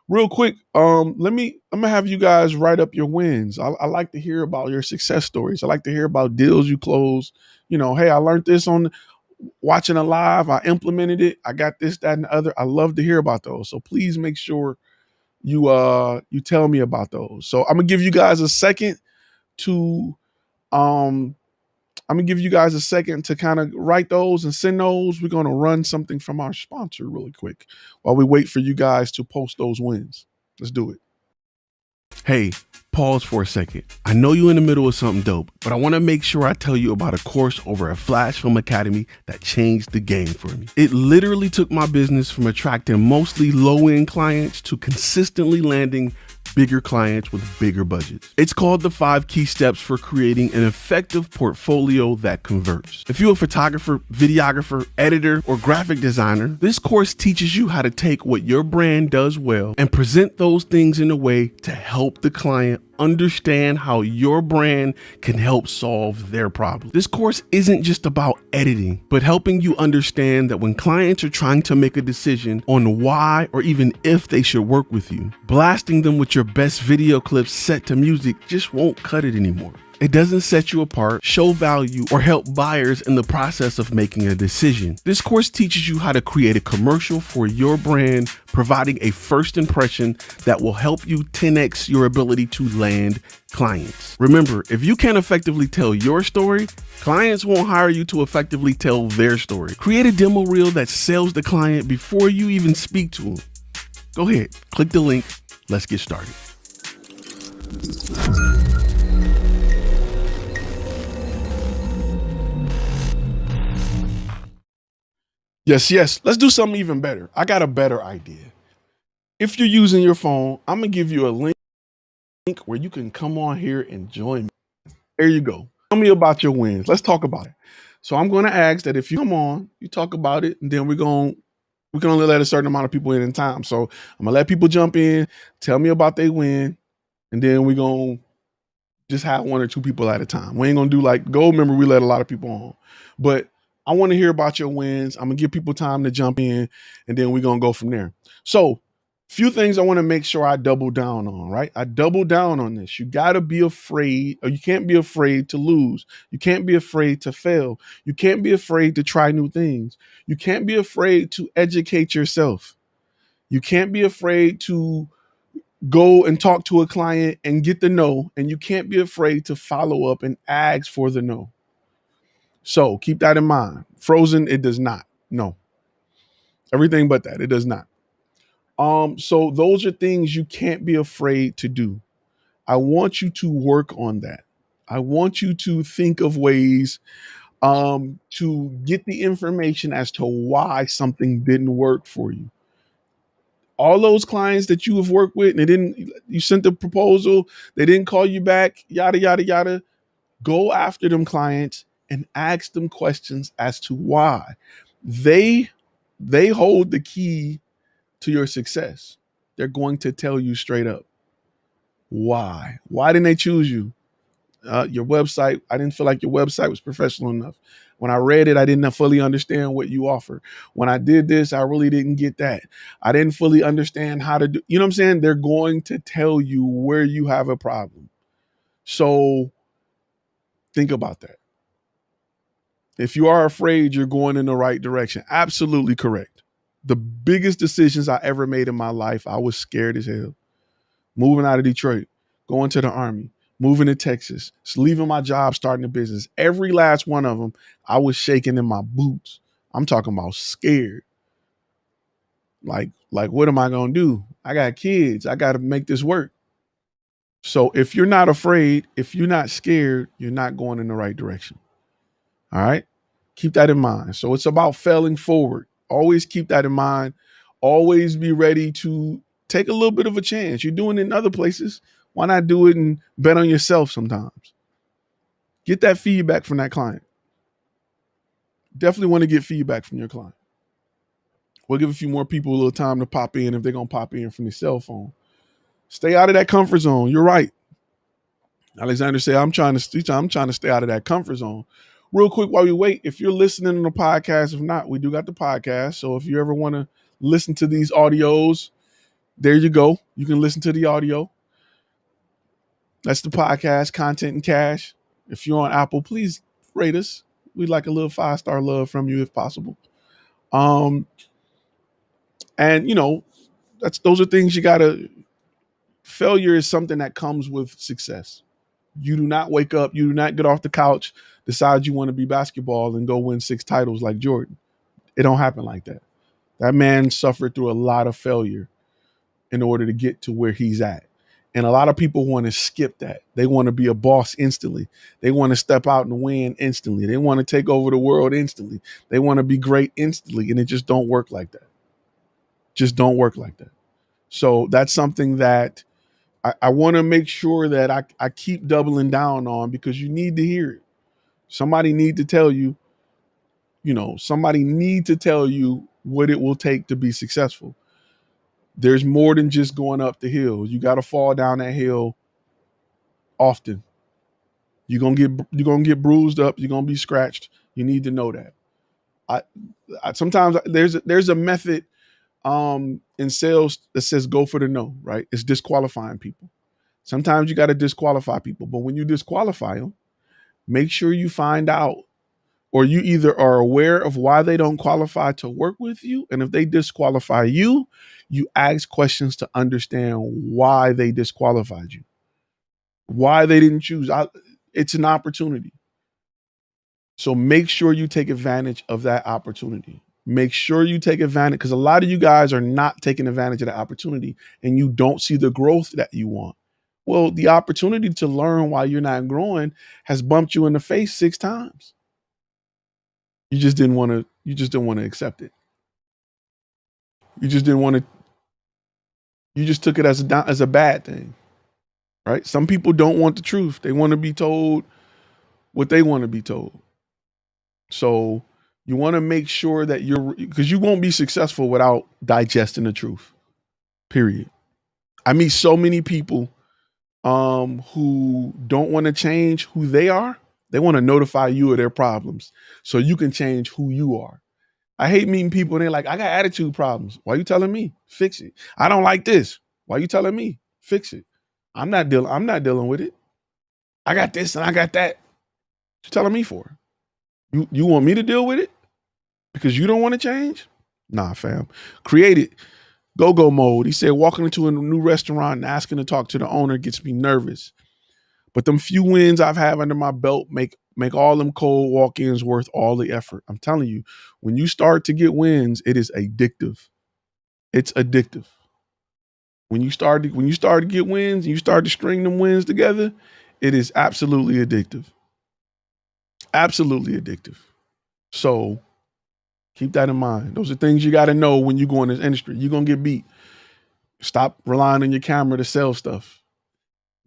Real quick, I'm gonna have you guys write up your wins. I like to hear about your success stories. I like to hear about deals you close. You know, hey, I learned this on watching a live. I implemented it. I got this, that, and the other. I love to hear about those. So please make sure you tell me about those. So I'm gonna give you guys a second to kind of write those and send those. We're going to run something from our sponsor really quick while we wait for you guys to post those wins. Let's do it. Hey, pause for a second. I know you're in the middle of something dope, but I want to make sure I tell you about a course over at FlashFilm Academy that changed the game for me. It literally took my business from attracting mostly low-end clients to consistently landing bigger clients with bigger budgets. It's called the 5 key steps for creating an effective portfolio that converts. If you're a photographer, videographer, editor, or graphic designer, this course teaches you how to take what your brand does well and present those things in a way to help the client understand how your brand can help solve their problem. This course isn't just about editing, but helping you understand that when clients are trying to make a decision on why or even if they should work with you, blasting them with your best video clips set to music just won't cut it anymore. It doesn't set you apart, show value, or help buyers in the process of making a decision. This course teaches you how to create a commercial for your brand, providing a first impression that will help you 10x your ability to land clients. Remember, if you can't effectively tell your story, clients won't hire you to effectively tell their story. Create a demo reel that sells the client before you even speak to them. Go ahead, click the link. Let's get started. Yes, let's do something even better. I got a better idea. If you're using your phone, I'm gonna give you a link where you can come on here and join me. There you go. Tell me about your wins. Let's talk about it. So I'm gonna ask that if you come on, you talk about it, and then we can only let a certain amount of people in time. So I'm gonna let people jump in, tell me about their win, and then we're gonna just have 1 or 2 people at a time. We ain't gonna do like gold member, we let a lot of people on. But I want to hear about your wins. I'm gonna give people time to jump in, and then we're gonna go from there. So few things I want to make sure I double down on, right? I double down on this. You gotta be afraid, or you can't be afraid to lose. You can't be afraid to fail. You can't be afraid to try new things. You can't be afraid to educate yourself. You can't be afraid to go and talk to a client and get the no, and you can't be afraid to follow up and ask for the no. So keep that in mind. Frozen, it does not. No. Everything but that, it does not. So those are things you can't be afraid to do. I want you to work on that. I want you to think of ways to get the information as to why something didn't work for you. All those clients that you have worked with and you sent the proposal, they didn't call you back, yada, yada, yada. Go after them clients and ask them questions as to why. They hold the key to your success. They're going to tell you straight up why. Why didn't they choose you? Your website, I didn't feel like your website was professional enough. When I read it, I didn't fully understand what you offer. When I did this, I really didn't get that. I didn't fully understand how to do, you know what I'm saying? They're going to tell you where you have a problem. So think about that. If you are afraid, you're going in the right direction. Absolutely correct. The biggest decisions I ever made in my life, I was scared as hell. Moving out of Detroit, going to the Army, moving to Texas, leaving my job, starting a business. Every last one of them, I was shaking in my boots. I'm talking about scared. Like what am I going to do? I got kids. I got to make this work. So if you're not afraid, if you're not scared, you're not going in the right direction. All right. Keep that in mind. So it's about failing forward. Always keep that in mind. Always be ready to take a little bit of a chance. You're doing it in other places. Why not do it and bet on yourself sometimes? Get that feedback from that client. Definitely want to get feedback from your client. We'll give a few more people a little time to pop in if they're going to pop in from their cell phone. Stay out of that comfort zone. You're right. Alexander said, I'm trying to stay out of that comfort zone. Real quick while we wait, if you're listening to the podcast, if not, we do got the podcast. So if you ever want to listen to these audios, there you go. You can listen to the audio. That's the podcast, Content and Cash. If you're on Apple, please rate us. We'd like a little 5-star love from you if possible. And you know, those are things you gotta. Failure is something that comes with success. You do not wake up, you do not get off the couch, decide you want to be basketball and go win 6 titles like Jordan. It don't happen like that. That man suffered through a lot of failure in order to get to where he's at. And a lot of people want to skip that. They want to be a boss instantly. They want to step out and win instantly. They want to take over the world instantly. They want to be great instantly. And it just don't work like that. Just don't work like that. So that's something that I want to make sure that I keep doubling down on, because you need to hear it. Somebody need to tell you, somebody need to tell you what it will take to be successful. There's more than just going up the hill. You got to fall down that hill often. You're gonna get bruised up. You're gonna be scratched. You need to know that. I sometimes there's a method in sales that says go for the no, right? It's disqualifying people. Sometimes you got to disqualify people, but when you disqualify them, make sure you find out, or you either are aware of why they don't qualify to work with you, and if they disqualify you, you ask questions to understand why they disqualified you, why they didn't choose. It's an opportunity. So make sure you take advantage of that opportunity. Make sure you take advantage, because a lot of you guys are not taking advantage of the opportunity and you don't see the growth that you want. Well, the opportunity to learn why you're not growing has bumped you in the face 6 times. You just didn't want to accept it. You just didn't want to you just took it as a bad thing, right? Some people don't want the truth. They want to be told what they want to be told. So you want to make sure that because you won't be successful without digesting the truth. Period. I meet so many people who don't want to change who they are. They want to notify you of their problems so you can change who you are. I hate meeting people and they're like, I got attitude problems. Why are you telling me? Fix it. I don't like this. Why are you telling me? Fix it. I'm not dealing with it. I got this and I got that. What you telling me for? You want me to deal with it because you don't want to change? Nah, fam. Create it. Go mode. He said walking into a new restaurant and asking to talk to the owner gets me nervous. But them few wins I've had under my belt make all them cold walk-ins worth all the effort. I'm telling you, when you start to get wins, it is addictive. It's addictive. When you start to get wins and you start to string them wins together, it is absolutely addictive. Absolutely addictive. So keep that in mind. Those are things you got to know when you go in this industry. You're going to get beat. Stop relying on your camera to sell stuff.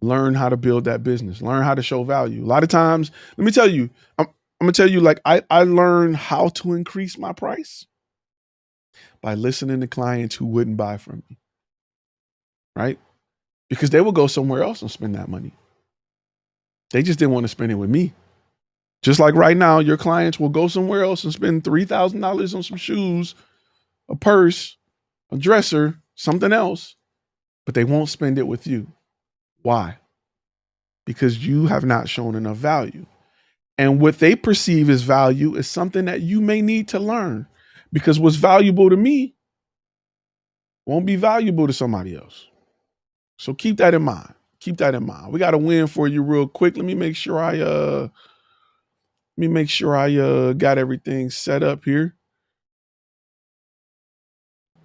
Learn how to build that business. Learn how to show value. A lot of times, let me tell you, I'm going to tell you, like, I learned how to increase my price by listening to clients who wouldn't buy from me, right? Because they will go somewhere else and spend that money. They just didn't want to spend it with me. Just like right now, your clients will go somewhere else and spend $3,000 on some shoes, a purse, a dresser, something else, but they won't spend it with you. Why? Because you have not shown enough value. And what they perceive as value is something that you may need to learn, because what's valuable to me won't be valuable to somebody else. So keep that in mind. Keep that in mind. We got a win for you real quick. Let me make sure I got everything set up here.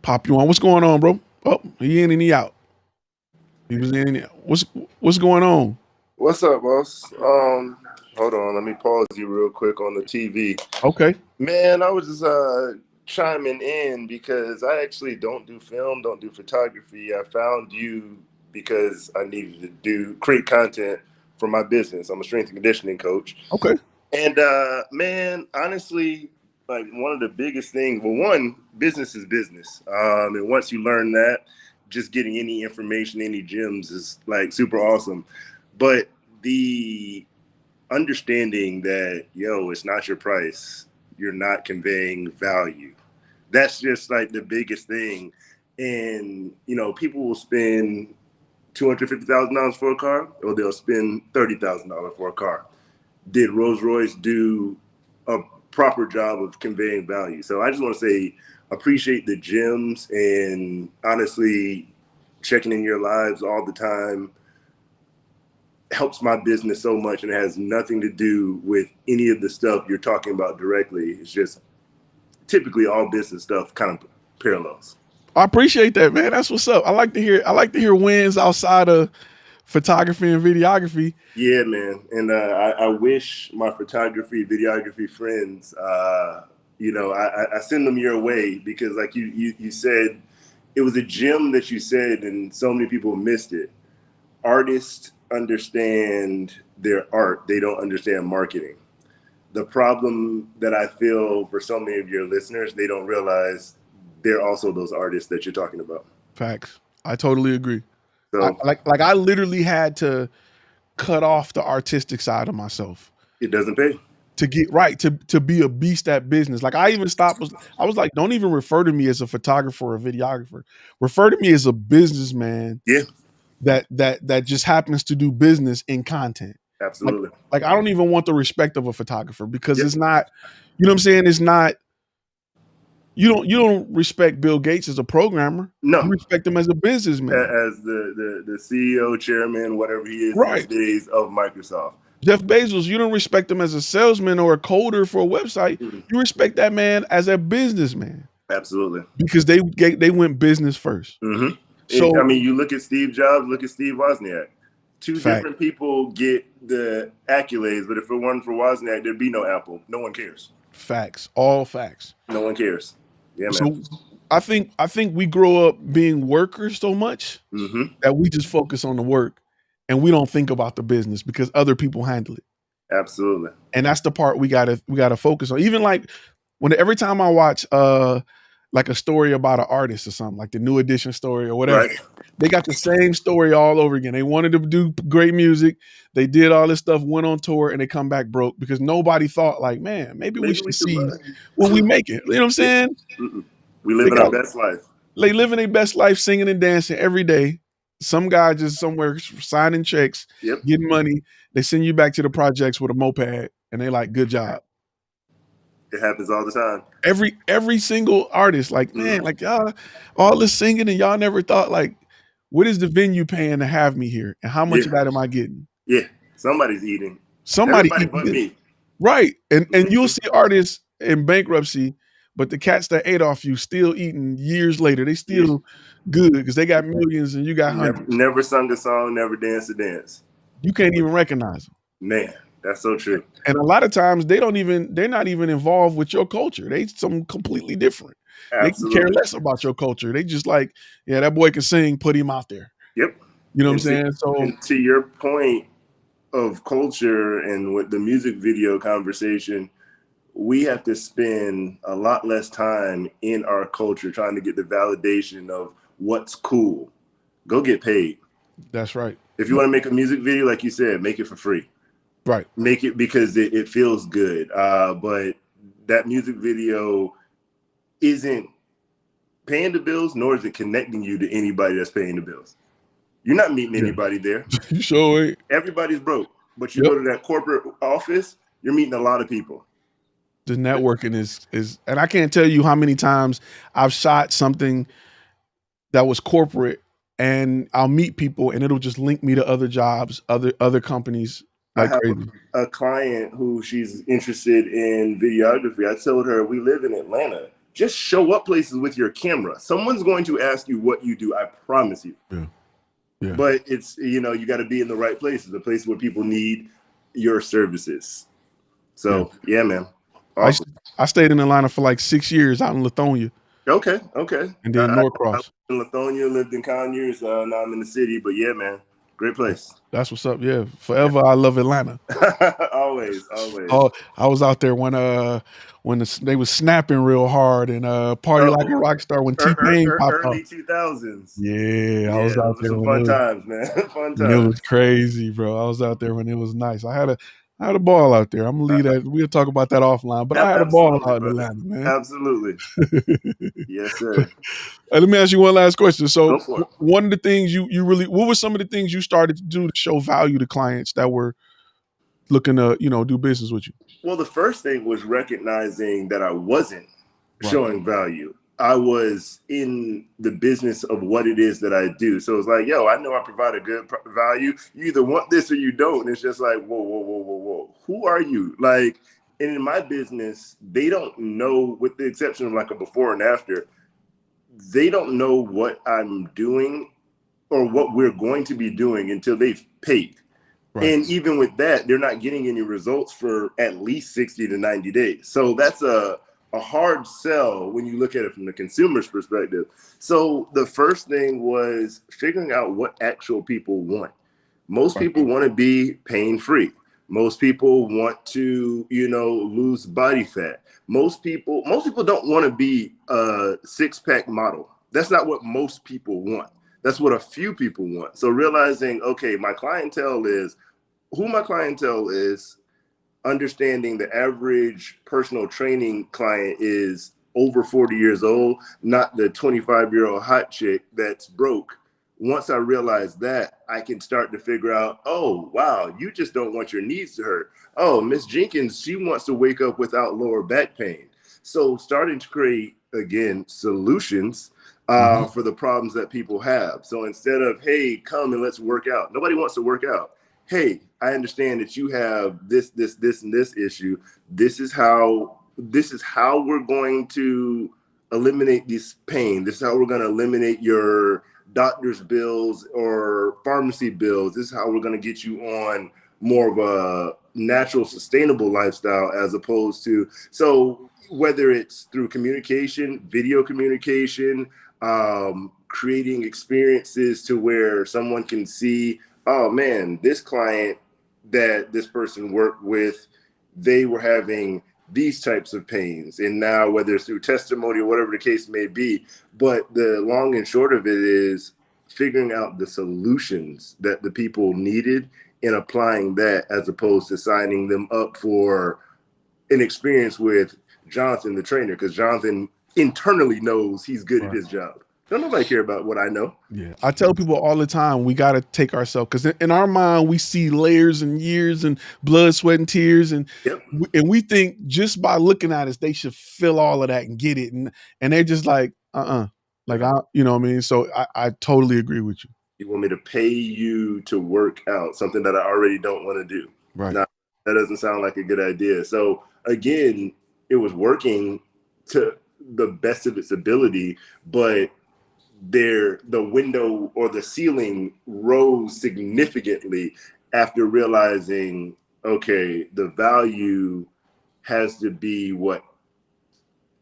Pop you on. What's going on, bro? Oh, he in and he out. He was in and he out. What's going on? What's up, boss? Hold on, let me pause you real quick on the TV. Okay. Man, I was just chiming in because I actually don't do film, don't do photography. I found you because I needed to create content for my business. I'm a strength and conditioning coach. Okay. And man, honestly, like one of the biggest things, well, one, business is business. And once you learn that, just getting any information, any gems is like super awesome. But the understanding that, it's not your price, you're not conveying value. That's just like the biggest thing. And, people will spend $250,000 for a car, or they'll spend $30,000 for a car. Did Rolls Royce do a proper job of conveying value? So I just want to say, appreciate the gems, and honestly, checking in your lives all the time helps my business so much, and it has nothing to do with any of the stuff you're talking about directly. It's just typically all business stuff kind of parallels. I appreciate that, man. That's what's up. I like to hear wins outside of photography and videography. Yeah, man. And I wish my photography, videography friends, I send them your way, because like you said, it was a gem that you said, and so many people missed it. artists understand their art, they don't understand marketing. The problem that I feel for so many of your listeners, they don't realize they're also those artists that you're talking about. Facts. I totally agree. So Like I literally had to cut off the artistic side of myself it doesn't pay. to get right to be a beast at business. Like I even stopped. I was like, don't even refer to me as a photographer or a videographer. Refer to me as a businessman. Yeah, That just happens to do business in content. absolutely. Like I don't even want the respect of a photographer because Yep. it's not. You know what I'm saying? It's not. You don't respect Bill Gates as a programmer. No. You respect him as a businessman. As the CEO, chairman, whatever he is Right. these days of Microsoft. Jeff Bezos, you don't respect him as a salesman or a coder for a website. Mhm. You respect that man as a businessman Absolutely. because they went business first. Mm-hmm. So I mean, you look at Steve Jobs, look at Steve Wozniak. Two Fact. different people get the accolades, but if it weren't for Wozniak, there'd be no Apple. No one cares. facts, all facts. No one cares. Yeah, man. So I think we grow up being workers so much Mm-hmm. that we just focus on the work and we don't think about the business because other people handle it. Absolutely. And that's the part we gotta focus on. Even like every time I watch like a story about an artist or something, like the New Edition story or whatever, Right. they got the same story all over again. They wanted to do great music, they did all this stuff, went on tour, and they come back broke because nobody thought like, man, maybe we should see when we make it. You know what I'm saying? Mm-mm. We live in our best life. They living their best life, singing and dancing every day. Some guy just somewhere signing checks, Yep. getting money. They send you back to the projects with a moped, and they like, good job. It happens all the time. Every single artist, like, man, like y'all, all this singing, and y'all never thought like, what is the venue paying to have me here, and how much of that am I getting? Yeah, somebody's eating. Somebody Everybody eating but me. right, and you'll see artists in bankruptcy, but the cats that ate off you still eating years later. They still good because they got millions and you got hundreds. Never sung a song, never danced a dance. You can't even recognize them. Man, that's so true. And a lot of times they're not even involved with your culture. They something completely different. Absolutely. They can care less about your culture. They just like, yeah, that boy can sing, put him out there. Yep. You know what I'm saying? So and to your point of culture and with the music video conversation, we have to spend a lot less time in our culture trying to get the validation of what's cool. Go get paid. That's right. If you want to make a music video, like you said, make it for free. Right. Make it because it feels good. But that music video isn't paying the bills, nor is it connecting you to anybody that's paying the bills. You're not meeting anybody there. You sure ain't. Everybody's broke. But you go to that corporate office, you're meeting a lot of people. The networking is, and I can't tell you how many times I've shot something that was corporate, and I'll meet people, and it'll just link me to other jobs, other companies. Like I have crazy. A client who she's interested in videography. I told her, we live in Atlanta. Just show up places with your camera. Someone's going to ask you what you do. I promise you. Yeah. Yeah. But it's, you got to be in the right places, the place where people need your services. So, yeah man. Awesome. I stayed in Atlanta for like 6 years out in Lithonia. Okay. And then Norcross. I lived in Lithonia, lived in Conyers. Now I'm in the city. But yeah, man. Great place. That's what's up. Yeah. Forever I love Atlanta. Always. Oh, I was out there when they was snapping real hard and party like a rock star when T-Pain popped up. Early 2000s. Yeah, I was out there some when fun times, man. Fun times. It was crazy, bro. I was out there when it was nice. I had a ball out there. I'm gonna leave that. We'll talk about that offline. But I had a ball out in Atlanta, man. Absolutely. Yes, sir. Let me ask you one last question. So one of the things you really, what were some of the things you started to do to show value to clients that were looking to, do business with you? Well, the first thing was recognizing that I wasn't showing value. I was in the business of what it is that I do. So it's like, yo, I know I provide a good value. You either want this or you don't. And it's just like, whoa. Who are you? Like, and in my business, they don't know, with the exception of like a before and after, they don't know what I'm doing or what we're going to be doing until they've paid. Right. And even with that, they're not getting any results for at least 60 to 90 days. So that's a hard sell when you look at it from the consumer's perspective. So the first thing was figuring out what actual people want. Most people want to be pain-free. Most people want to, lose body fat. Most people don't want to be a six-pack model. That's not what most people want. That's what a few people want. So realizing, okay, my clientele is who my clientele is, understanding the average personal training client is over 40 years old, not the 25-year-old hot chick that's broke. Once I realize that, I can start to figure out, oh, wow, you just don't want your knees to hurt. Oh, Miss Jenkins, she wants to wake up without lower back pain. So starting to create, again, solutions for the problems that people have. So instead of, hey, come and let's work out. Nobody wants to work out. Hey, I understand that you have this, and this issue. This is how we're going to eliminate this pain. This is how we're going to eliminate your doctor's bills or pharmacy bills. This is how we're going to get you on more of a natural, sustainable lifestyle, as opposed to, so whether it's through communication, video communication, creating experiences to where someone can see, oh man, this client that this person worked with, they were having these types of pains. And now, whether it's through testimony or whatever the case may be, but the long and short of it is figuring out the solutions that the people needed and applying that, as opposed to signing them up for an experience with Jonathan, the trainer, because Jonathan internally knows he's good at his job. Don't nobody care about what I know. Yeah, I tell people all the time, we got to take ourselves, because in our mind, we see layers and years and blood, sweat, and tears. And, we think just by looking at us, they should feel all of that and get it. And they're just like, like, you know what I mean? So I totally agree with you. You want me to pay you to work out something that I already don't want to do. Right. Now, that doesn't sound like a good idea. So again, it was working to the best of its ability, but the window or the ceiling rose significantly after realizing, okay, the value has to be what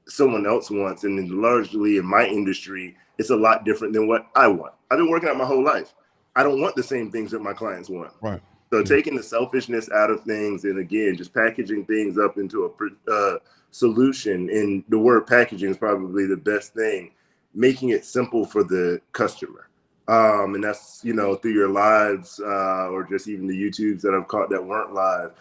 someone else wants. And largely in my industry, it's a lot different than what I want. I've been working out my whole life. I don't want the same things that my clients want. Right. So taking the selfishness out of things, and again, just packaging things up into a solution, and the word packaging is probably the best thing, making it simple for the customer. And that's, through your lives or just even the YouTubes that I've caught that weren't live.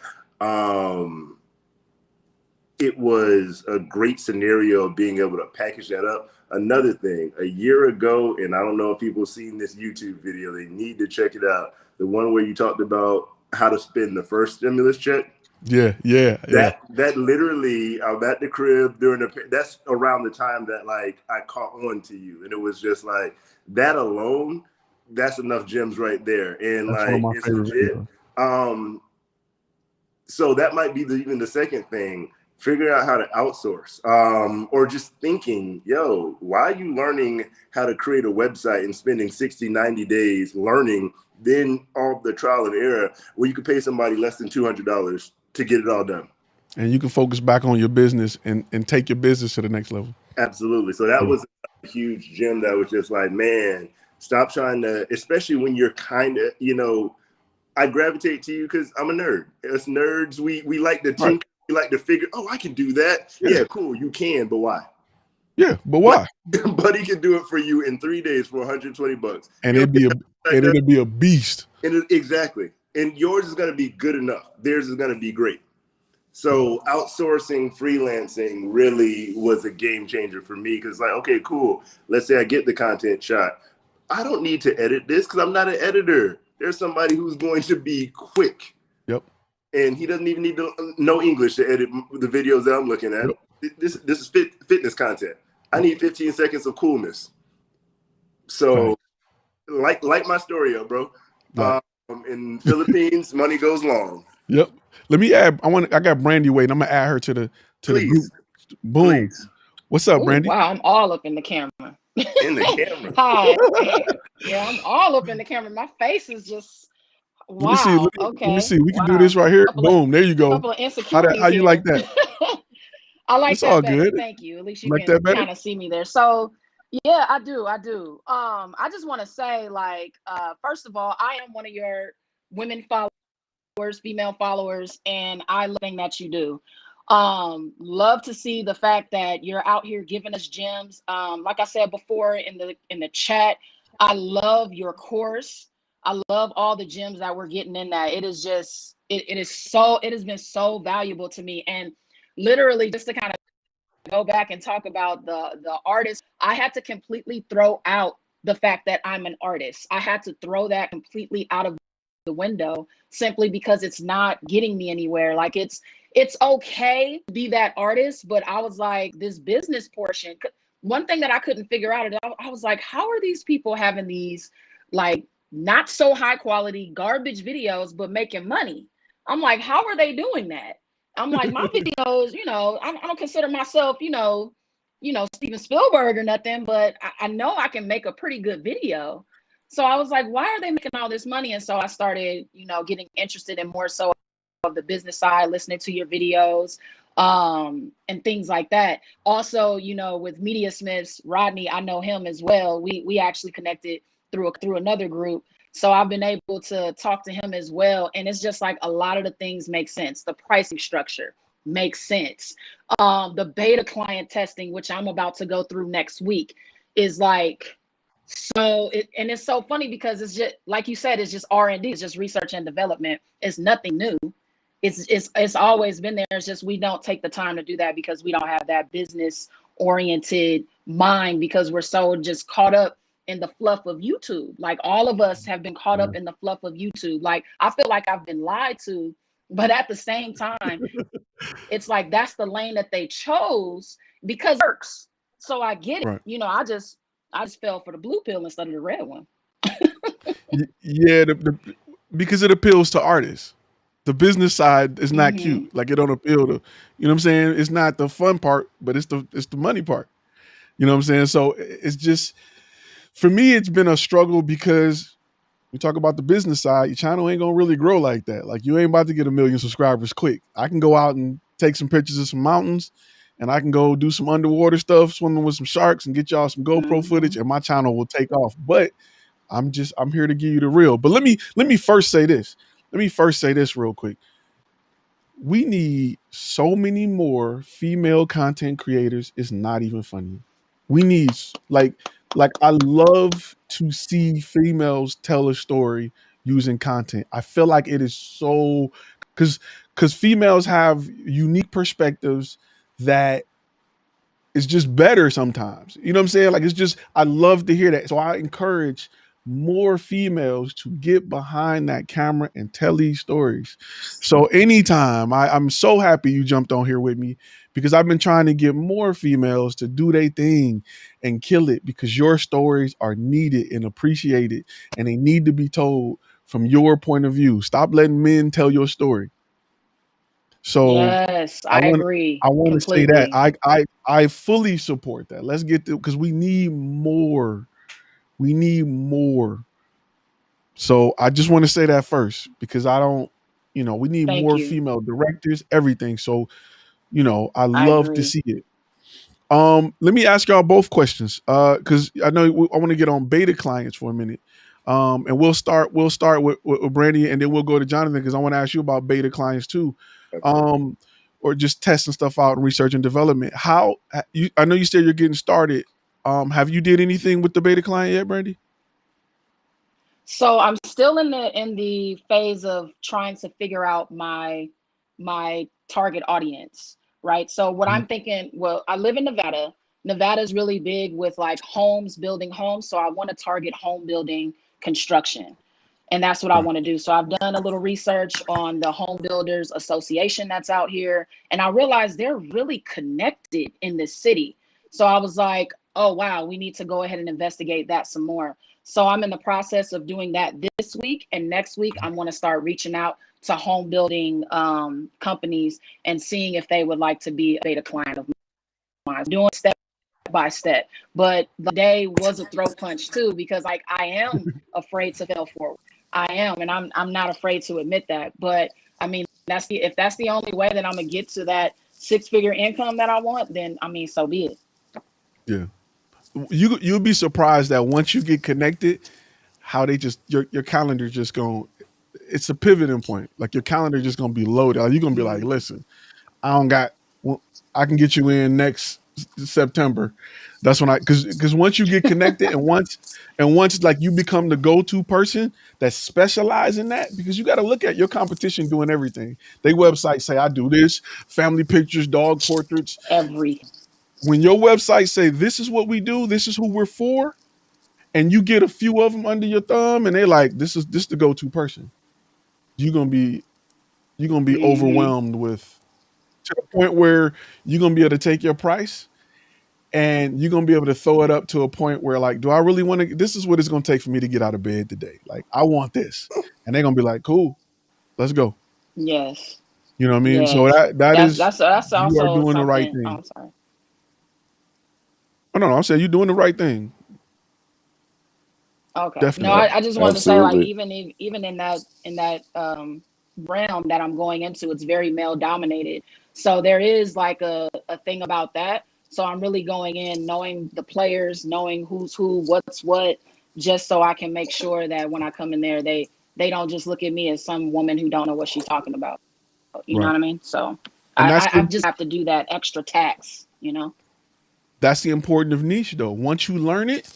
It was a great scenario of being able to package that up. Another thing, a year ago, and I don't know if people have seen this YouTube video, they need to check it out. The one where you talked about how to spend the first stimulus check. Yeah. That literally, I'm at the crib that's around the time that like I caught on to you, and it was just like that alone. That's enough gems right there, and that's like it's legit. So that might be even the second thing. Figuring out how to outsource, or just thinking, yo, why are you learning how to create a website and spending 60, 90 days learning, then all the trial and error, where you could pay somebody less than $200 to get it all done. And you can focus back on your business and take your business to the next level. Absolutely. So that was a huge gem that was just like, man, stop trying to, especially when you're kind of, I gravitate to you because I'm a nerd. As nerds, we like to tinker. You like to figure, oh, I can do that. Yeah, cool, you can, but why? Yeah, but why? But he can do it for you in 3 days for $120. And it'll be a beast. Exactly. And yours is going to be good enough. Theirs is going to be great. So outsourcing, freelancing really was a game changer for me, because like, okay, cool. Let's say I get the content shot. I don't need to edit this because I'm not an editor. There's somebody who's going to be quick. Yep. And he doesn't even need to know English to edit the videos that I'm looking at. Yep. This is fitness content. I need 15 seconds of coolness. So, like my story up, bro. Right. In Philippines, money goes long. Yep. Let me add. I got Brandyweight. I'm gonna add her to the group. Boom. Please. What's up, Brandy? Wow, I'm all up in the camera. In the camera. Hi. Yeah, I'm all up in the camera. My face is just. Wow. Let me see. We can do this right here. Boom. There you go. Couple of insecurities. How you like that? I like it's that all better. good. Thank you. At least you like can kind of see me there. So yeah, I do. I just want to say, like, first of all, I am one of your women followers, female followers, and I love everything that you do. Love to see the fact that you're out here giving us gems. Like I said before in the chat, I love your course. I love all the gems that we're getting in that. It is just it has been so valuable to me. And literally, just to kind of go back and talk about the artist, I had to completely throw out the fact that I'm an artist. I had to throw that completely out of the window simply because it's not getting me anywhere. Like it's okay to be that artist, but I was like, this business portion. One thing that I couldn't figure out, I was like, how are these people having these like not so high quality garbage videos but making money? I'm like, how are they doing that? I'm like, my videos, I don't consider myself, Steven Spielberg or nothing, but I know I can make a pretty good video. So I was like, why are they making all this money? And so I started, getting interested in more so of the business side, listening to your videos, and things like that. Also, with Media Smiths, Rodney, I know him as well. We actually connected through another group. So I've been able to talk to him as well. And it's just like a lot of the things make sense. The pricing structure makes sense. The beta client testing, which I'm about to go through next week, is like, and it's so funny because it's just like you said, it's just R&D, it's just research and development. It's nothing new. It's always been there. It's just we don't take the time to do that because we don't have that business oriented mind, because we're so just caught up in the fluff of YouTube. Like all of us have been caught up in the fluff of YouTube. Like I feel like I've been lied to, but at the same time, it's like that's the lane that they chose because it works. So I get it. Right. I just fell for the blue pill instead of the red one. Yeah, because it appeals to artists. The business side is not Mm-hmm. cute. Like it don't appeal to, you know what I'm saying? It's not the fun part, but it's the money part. You know what I'm saying? So it's just, for me, it's been a struggle because we talk about the business side, your channel ain't gonna really grow like that. Like you ain't about to get 1 million subscribers quick. I can go out and take some pictures of some mountains, and I can go do some underwater stuff, swimming with some sharks, and get y'all some GoPro Mm-hmm. footage, and my channel will take off. But I'm here to give you the real. But let me first say this. Let me first say this real quick. We need so many more female content creators. It's not even funny. We need like I love to see females tell a story using content. I feel like it is so because females have unique perspectives that is just better sometimes. You know what I'm saying? Like it's just I love to hear that. So I encourage more females to get behind that camera and tell these stories. So anytime I'm so happy you jumped on here with me because I've been trying to get more females to do their thing and kill it because your stories are needed and appreciated and they need to be told from your point of view. Stop letting men tell your story. So Yes, I I want agree I want to say that completely. I fully support that. Let's get to because we need more. We need more. So I just want to say that first because I don't, we need Thank more you. female directors, everything. So, I I love to agree. see it. Let me ask y'all both questions. Because I know I want to get on beta clients for a minute. And we'll start with Brandy and then we'll go to Jonathan because I want to ask you about beta clients too. Okay. Um, or just testing stuff out and research and development. I know you said you're getting started. Have you did anything with the beta client yet, Brandy? So I'm still in the phase of trying to figure out my target audience, right? So what Mhm. I'm thinking, well, I live in Nevada. Nevada is really big with like homes, building homes. So I want to target home building construction. And that's what I Okay. want to do. So I've done a little research on the Home Builders Association that's out here, and I realized they're really connected in this city. So I was like, oh wow, we need to go ahead and investigate that some more. So I'm in the process of doing that this week, and next week I'm going to start reaching out to home building companies and seeing if they would like to be a beta client of mine. Doing step by step, but the day was a throat punch too because like I am afraid to fail forward. I am, and I'm not afraid to admit that. But I mean, if that's the only way that I'm gonna get to that 6-figure income that I want, then I mean, so be it. Yeah. You'll be surprised that once you get connected, how they just your calendar just going. it's a pivoting point. Like your calendar just gonna be loaded. Like, you're gonna be like, listen, I don't got. Well, I can get you in next September. That's when because once you get connected and once like you become the go-to person that specialize in that, because you got to look at your competition doing everything. They website say I do this, family pictures, dog portraits. Everything. When your website say this is what we do, this is who we're for, and you get a few of them under your thumb, and they're like, this is the go-to person. You're gonna be overwhelmed with, to the point where you're gonna be able to take your price and you're gonna be able to throw it up to a point where, like, do I really want to? This is what it's gonna take for me to get out of bed today. Like, I want this, and they're gonna be like, cool, let's go. Yes. You know what I mean? So Yes. that is, That's you are also doing the right something. Oh, thing. I'm sorry. Oh no, I'm saying you're doing the right thing. Okay. No, Definitely. I just wanted to say, like, Absolutely. even in that realm that I'm going into, it's very male dominated. So there is like a thing about that. So I'm really going in knowing the players, knowing who's who, what's what, just so I can make sure that when I come in there, they don't just look at me as some woman who don't know what she's talking about. You know Right. what I mean? So And I just have to do that extra tax, you know? that's the importance of niche, though. Once you learn it,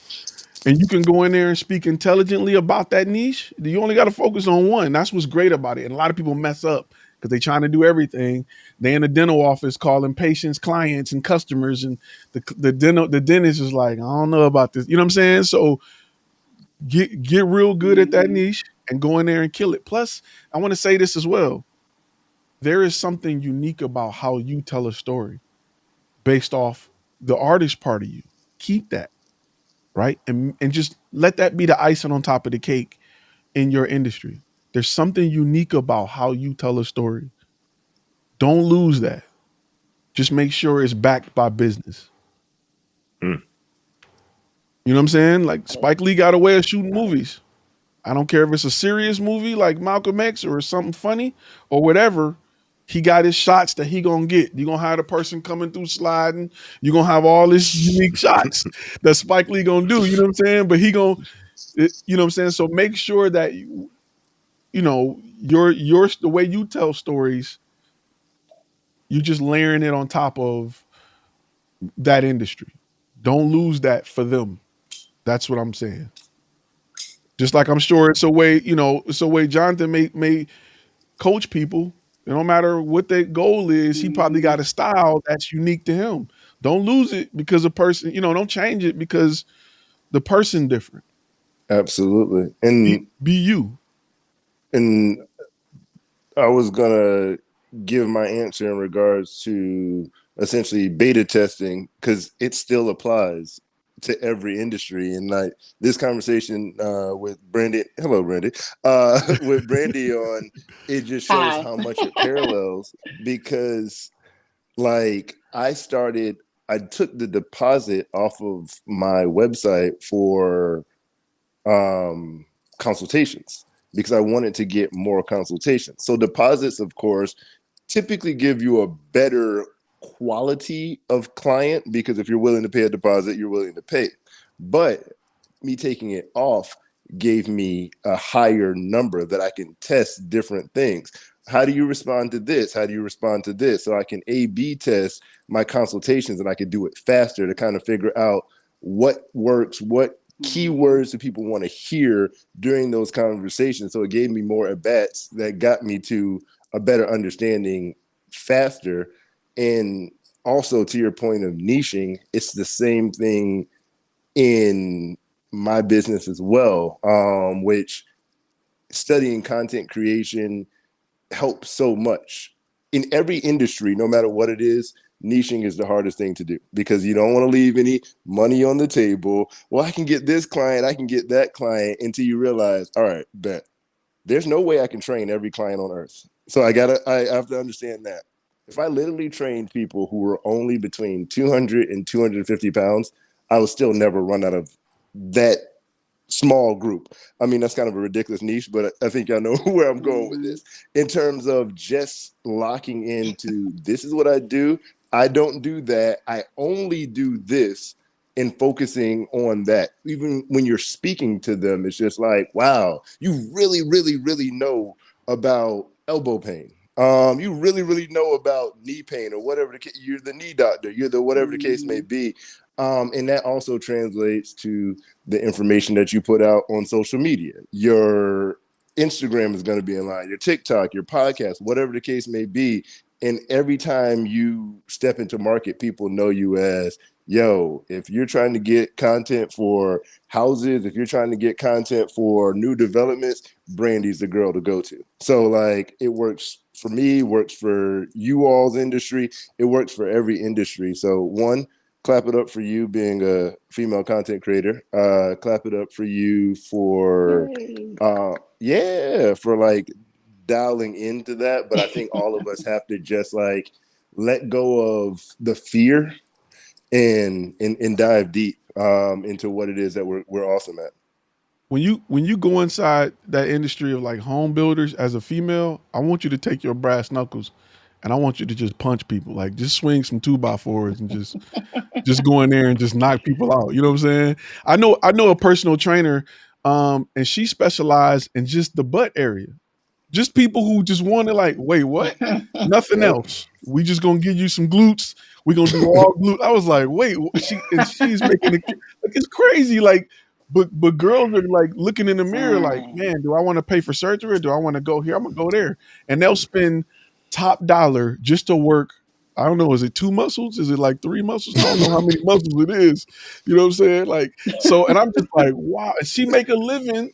and you can go in there and speak intelligently about that niche, you only got to focus on one. That's what's great about it. And a lot of people mess up because they trying to do everything. They in the dental office calling patients, clients, and customers, and the dentist is like, I don't know about this. You know what I'm saying? So get real good at that niche and go in there and kill it. Plus, I want to say this as well. There is something unique about how you tell a story based off the artist part of you. Keep that, right? And just let that be the icing on top of the cake in your industry. There's something unique about how you tell a story. Don't lose that. Just make sure it's backed by business. Mm. You know what I'm saying? Like Spike Lee got a way of shooting movies. I don't care if it's a serious movie like Malcolm X or something funny or whatever. He got his shots that he gonna get. You gonna have the person coming through sliding. You gonna have all this unique shots that Spike Lee gonna do. You know what I'm saying? But he gonna, you know what I'm saying? So make sure that you know your the way you tell stories, you just layering it on top of that industry. Don't lose that for them. That's what I'm saying. Just like I'm sure it's a way, it's a way Jonathan may coach people. It don't matter what their goal is. He probably got a style that's unique to him. Don't lose it because a person, don't change it because the person different. Absolutely. Be you. And I was gonna give my answer in regards to essentially beta testing, because it still applies to every industry. And like this conversation with Brandy, hello Brandy, with Brandy on, it just shows Hi. how much it parallels, because like I took the deposit off of my website for consultations, because I wanted to get more consultations. So deposits, of course, typically give you a better quality of client, because if you're willing to pay a deposit, you're willing to pay. But me taking it off gave me a higher number that I can test different things. How do you respond to this? How do you respond to this? So I can A/B test my consultations, and I can do it faster to kind of figure out what works, what keywords do people want to hear during those conversations. So it gave me more at bats that got me to a better understanding faster. And also, to your point of niching, it's the same thing in my business as well, which studying content creation helps so much. In every industry, no matter what it is, niching is the hardest thing to do, because you don't want to leave any money on the table. Well, I can get this client, I can get that client, until you realize, all right, bet there's no way I can train every client on earth. So I have to understand that. If I literally trained people who were only between 200 and 250 pounds, I would still never run out of that small group. I mean, that's kind of a ridiculous niche, but I think y'all know where I'm going with this. In terms of just locking into, this is what I do. I don't do that. I only do this. and focusing on that. Even when you're speaking to them, it's just like, wow, you really, really, really know about elbow pain. You really, really know about knee pain or whatever the case. You're the knee doctor. You're the whatever the case may be. And that also translates to the information that you put out on social media. Your Instagram is going to be in line, your TikTok, your podcast, whatever the case may be. And every time you step into market, people know you as, yo, if you're trying to get content for houses, if you're trying to get content for new developments, Brandy's the girl to go to. So like it works for me, works for you all's industry. It works for every industry. So one, clap it up for you being a female content creator. Clap it up for you for, for like dialing into that. But I think all of us have to just like let go of the fear and dive deep into what it is that we're awesome at. When you go inside that industry of like home builders as a female, I want you to take your brass knuckles and I want you to just punch people. Like just swing some 2x4s and just go in there and just knock people out. You know what I'm saying? I know a personal trainer, and she specialized in just the butt area. Just people who just want to like, wait, what? Nothing else. We just gonna give you some glutes. We're gonna do all glute. I was like, wait, she's making it like it's crazy. Like, but girls are like looking in the mirror, like, man, do I want to pay for surgery or do I want to go here? I'm gonna go there. And they'll spend top dollar just to work. I don't know, is it 2 muscles? Is it like 3 muscles? I don't know how many muscles it is. You know what I'm saying? Like, so, and I'm just like, wow, and she make a living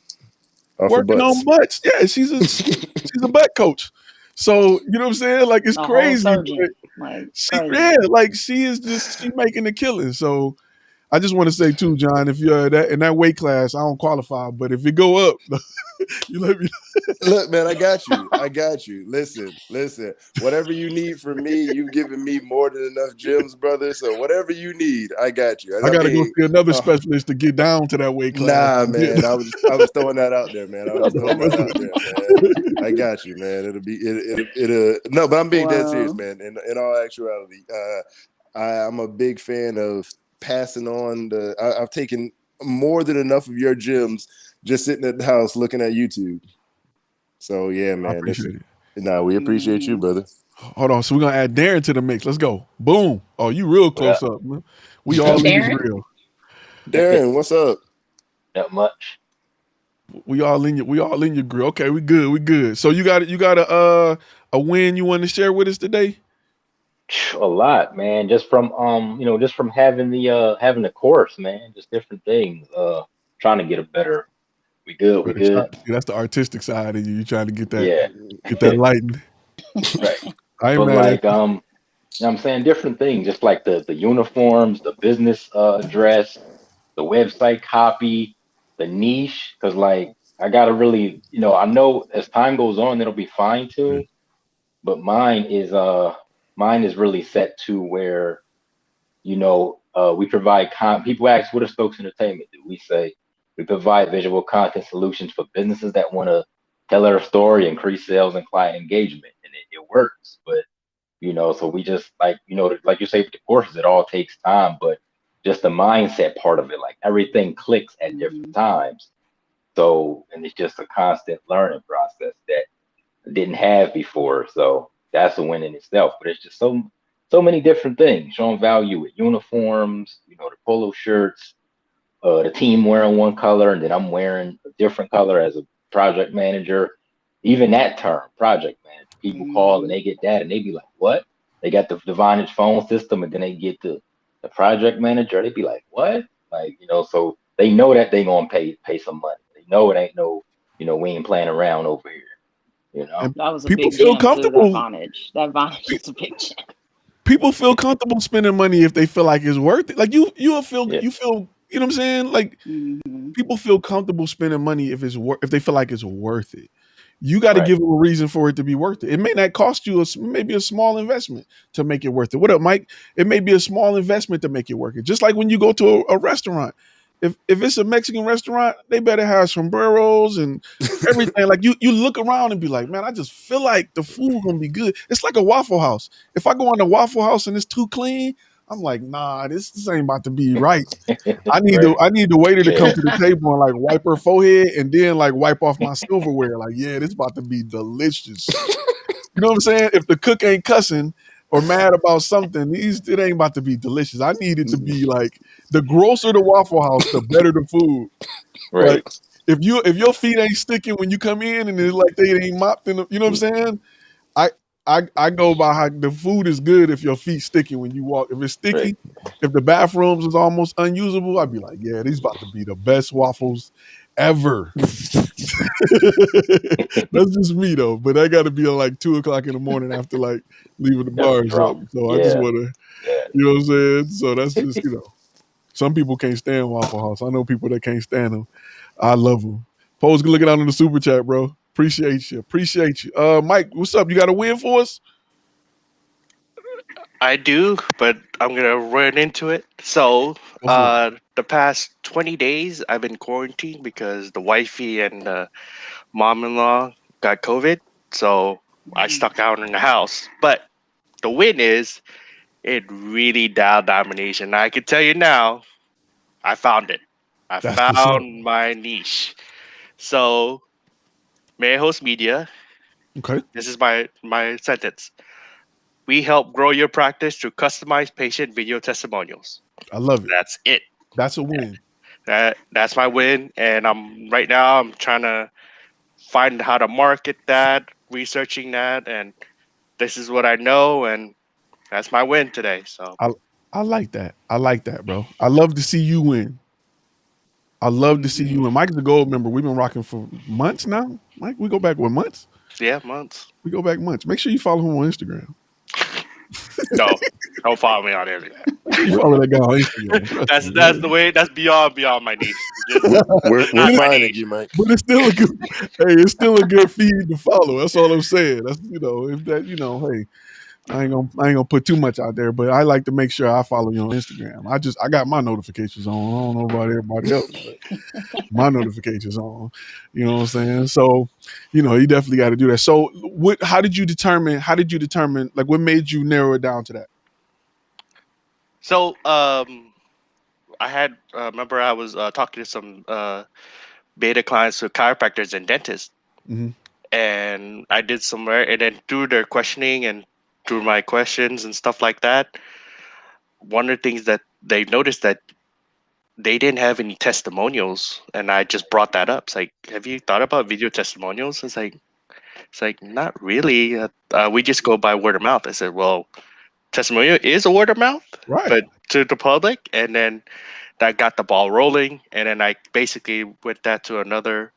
working on butts. Yeah, she's a butt coach. So, you know what I'm saying? Like it's crazy. Like, She making the killing. So I just want to say too, John, if you're in that weight class, I don't qualify, but if you go up, you let me know. Look, man, I got you. Listen. Whatever you need from me, you've given me more than enough gems, brother. So whatever you need, I got you. I gotta go see another specialist to get down to that weight class. Nah, man. I was throwing that out there, man. I got you, man. No, but I'm being dead serious, man. In all actuality, I'm a big fan of passing on I've taken more than enough of your gems just sitting at the house looking at YouTube. So yeah, man. I appreciate it. Nah, we appreciate you, brother. Hold on. So we're gonna add Darren to the mix. Let's go. Boom. Oh, you real close up, man. We all in your grill. Darren, what's up? Not much. We all in your grill. Okay, we good. So you got a win you want to share with us today? A lot, man. Just from just from having the course, man. Just different things. Trying to get a better. We good. That's the artistic side of you. You trying to get that lighting. Right. But like I'm saying different things, just like the uniforms, the business address, the website copy, the niche, because like I gotta really, I know as time goes on it'll be fine tuned, but mine is really set to where, we provide people ask, what is Stokes Entertainment do? We say we provide visual content solutions for businesses that want to tell their story, increase sales and client engagement, and it works. But so we just like like you say with the courses, it all takes time, but just the mindset part of it, like everything clicks at different times. So, and it's just a constant learning process that I didn't have before. So that's a win in itself. But it's just so many different things, showing value with uniforms, the polo shirts, the team wearing one color, and then I'm wearing a different color as a project manager. Even that term, project manager, people call and they get that and they be like, what? They got the Vantage phone system and then they get the project manager. They be like, what? Like, so they know that they gonna pay some money. They know it ain't no, we ain't playing around over here. That was a people big feel gem comfortable. Too, that Vantage is a big gem. People feel comfortable spending money if they feel like it's worth it. Like you feel, you know what I'm saying? Like people feel comfortable spending money if they feel like it's worth it. You got to give them a reason for it to be worth it. It may not cost you maybe a small investment to make it worth it. What up, Mike? It may be a small investment to make it worth it. Just like when you go to a restaurant. If it's a Mexican restaurant, they better have sombreros and everything. Like you look around and be like, man, I just feel like the food gonna be good. It's like a Waffle House. If I go in a Waffle House and it's too clean, I'm like, nah, this ain't about to be right. I need Right. the waiter to come Yeah. to the table and like wipe her forehead and then like wipe off my silverware. Like, yeah, this about to be delicious. You know what I'm saying? If the cook ain't cussing or mad about something, it ain't about to be delicious. I need it to be like the grosser the Waffle House, the better the food. Like Right. if your feet ain't sticking when you come in and it's like they ain't mopped in the, you know what I'm saying? I I go by how the food is good if your feet sticky when you walk. If it's Right. sticky, if the bathrooms is almost unusable, I'd be like, yeah, these about to be the best waffles ever. That's just me though, but I got to be at like 2 o'clock in the morning after like leaving the Gotta be bar or drunk. something. So I just Yeah. want to, Yeah. you know what I'm saying? So that's just, some people can't stand Waffle House. I know people that can't stand them. I love them. Pose, good looking out in the super chat, bro. Appreciate you. Appreciate you. Mike, what's up? You got a win for us? I do, but I'm gonna run into it. So, Go for it. the past 20 days, I've been quarantined because the wifey and the mom-in-law got COVID. So I stuck out in the house. But the win is it really dialed domination. I can tell you now, I found it. I That's what's up. found my niche. So, may I host media? Okay. This is my sentence. We help grow your practice through customized patient video testimonials. I love it. That's it. That's a win. That's my win, and I'm right now. I'm trying to find how to market that, researching that, and this is what I know, and that's my win today. So I I like that. I like that, bro. I love to see you win. I love to see you win. Mike's a gold member. We've been rocking for months now. Mike, we go back with months. yeah, months. We go back months. Make sure you follow him on Instagram. No, don't follow me on Instagram. Make sure you follow that guy on Instagram. Trust That's me, that's the way. That's beyond my niche. Just We're not my finding niche. you, Mike. but it's still a good. Hey, it's still a good feed to follow. That's all I'm saying. That's if that hey, I ain't gonna put too much out there, but I like to make sure I follow you on Instagram. I got my notifications on. I don't know about everybody else, but my notifications on. You know what I'm saying? So, you definitely got to do that. So, how did you determine? Like, what made you narrow it down to that? So, I had remember I was talking to some beta clients, so chiropractors and dentists, Mm-hmm. and I did some and then through their questioning and through my questions and stuff like that, one of the things that they noticed that they didn't have any testimonials, and I just brought that up. It's like, have you thought about video testimonials? It's like not really. We just go by word of mouth. I said, well, testimonial is a word of mouth, Right. but to the public, and then that got the ball rolling, and then I basically went that to another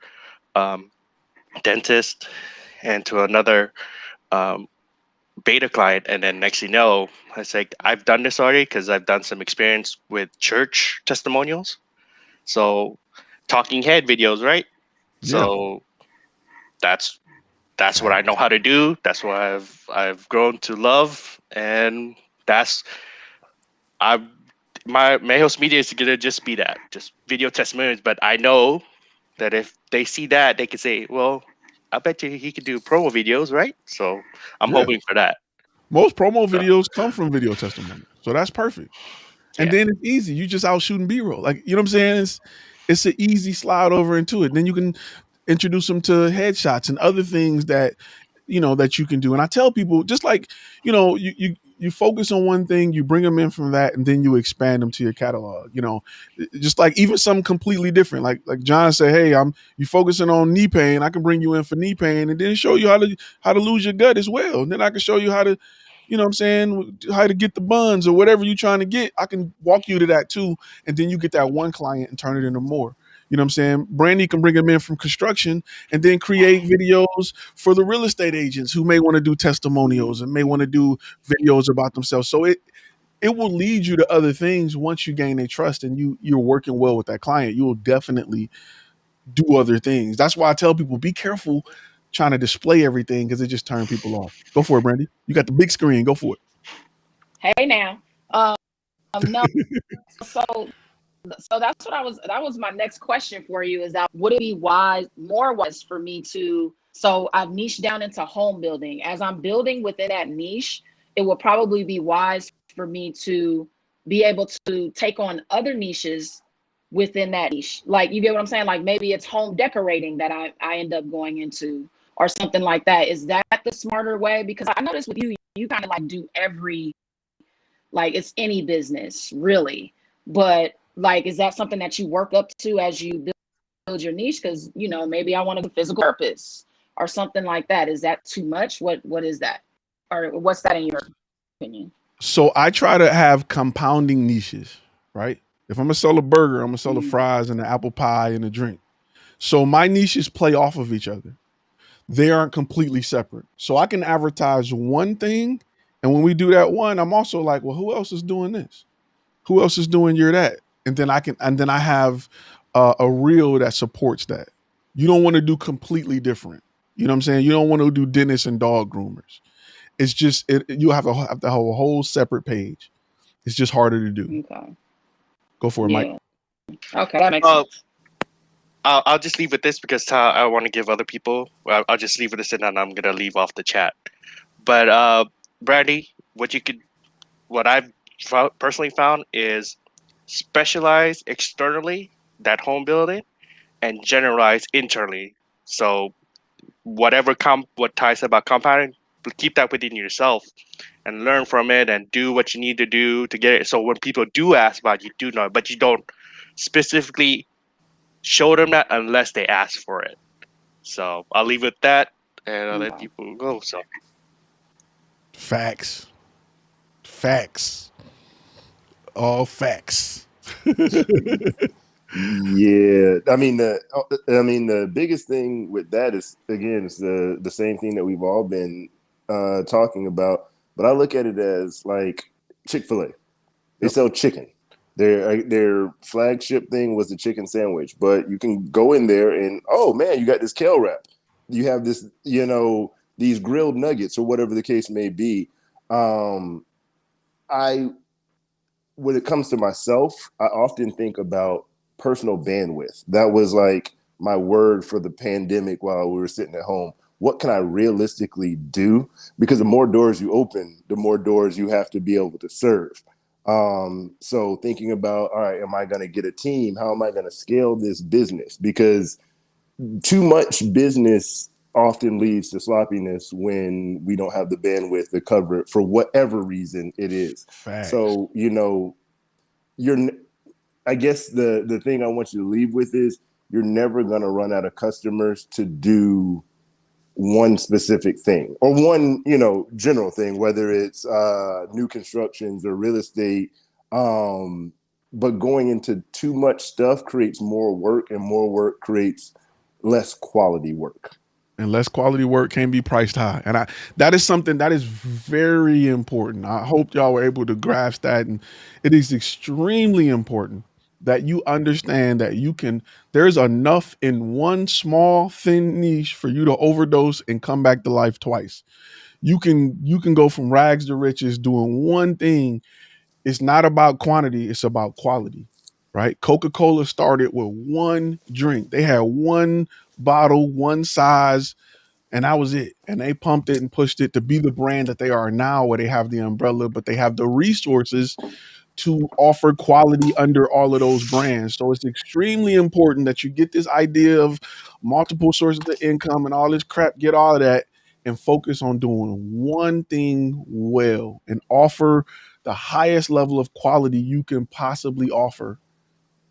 um, dentist and to another um, beta client, and then next thing you know, I was like, I've done this already because I've done some experience with church testimonials. So talking head videos, right? Yeah. So that's what I know how to do. That's what I've grown to love, and that's I my Mayos Media is gonna just be that, just video testimonials. But I know that if they see that, they could say, well, I bet you he could do promo videos, right? So I'm Yeah. hoping for that. Most promo So, videos come from video testimonials, so that's perfect. And yeah. then it's easy. You just out shooting B-roll. Like, you know what I'm saying? It's an easy slide over into it. Then you can introduce them to headshots and other things that that you can do. And I tell people, just like, you focus on one thing, you bring them in from that, and then you expand them to your catalog. Just like even something completely different. Like John said, hey, you focusing on knee pain. I can bring you in for knee pain and then show you how to lose your gut as well. And then I can show you how to what I'm saying, how to get the buns or whatever you're trying to get. I can walk you to that too. And then you get that one client and turn it into more. You know what I'm saying? Brandy can bring them in from construction and then create videos for the real estate agents who may want to do testimonials and may want to do videos about themselves. So it will lead you to other things once you gain their trust and you're working well with that client. You will definitely do other things. That's why I tell people, be careful trying to display everything because it just turns people off. Go for it, Brandy. You got the big screen. Go for it. Hey now. No, so that's what that was my next question for you, is that would it be more wise for me to, so I've niched down into home building. As I'm building within that niche, it will probably be wise for me to be able to take on other niches within that niche. Like, you get what I'm saying? Like, maybe it's home decorating that I end up going into or something like that. Is that the smarter way? Because I noticed with you, you kind of like do every, like, it's any business really. But like, is that something that you work up to as you build your niche? Because, you know, maybe I want to be a physical therapist or something like that. Is that too much? What is that? Or what's that in your opinion? So I try to have compounding niches, right? If I'm gonna sell a burger, I'm gonna sell the fries and the apple pie and the drink. So my niches play off of each other. They aren't completely separate. So I can advertise one thing, and when we do that one, I'm also like, well, who else is doing this? Who else is doing your that? And then I have a reel that supports that. You don't want to do completely different. You know what I'm saying? You don't want to do dentists and dog groomers. It's just you have to have a whole separate page. It's just harder to do. Okay. Go for it, Mike. Okay, that makes sense. I'll just leave with this because I want to give other people. I'll just leave with this and then I'm gonna leave off the chat. But Brandy, what I've personally found is specialize externally, that home building, and generalize internally. So what Ty said about compounding, keep that within yourself and learn from it and do what you need to do to get it. So when people do ask about it, you do know it, but you don't specifically show them that unless they ask for it. So I'll leave it at that and I'll let people go. So facts. All facts. Yeah, I mean the biggest thing with that is, again, it's the same thing that we've all been talking about. But I look at it as like Chick-fil-A. They sell chicken. Their flagship thing was the chicken sandwich. But you can go in there and, oh man, you got this kale wrap. You have this, these grilled nuggets or whatever the case may be. When it comes to myself, I often think about personal bandwidth. That was like my word for the pandemic while we were sitting at home. What can I realistically do? Because the more doors you open, the more doors you have to be able to serve. So thinking about, all right, am I going to get a team? How am I going to scale this business? Because too much business often leads to sloppiness when we don't have the bandwidth to cover it for whatever reason it is. Facts. So, I guess the thing I want you to leave with is you're never going to run out of customers to do one specific thing or one, general thing, whether it's new constructions or real estate. But going into too much stuff creates more work, and more work creates less quality work. And less quality work can be priced high. And that is something that is very important. I hope y'all were able to grasp that. And it is extremely important that you understand that there's enough in one small, thin niche for you to overdose and come back to life twice. You can go from rags to riches doing one thing. It's not about quantity, it's about quality, right? Coca-Cola started with one drink. They had one bottle, one size, and that was it. And they pumped it and pushed it to be the brand that they are now, where they have the umbrella, but they have the resources to offer quality under all of those brands. So it's extremely important that you get this idea of multiple sources of income and all this crap, get all of that and focus on doing one thing well and offer the highest level of quality you can possibly offer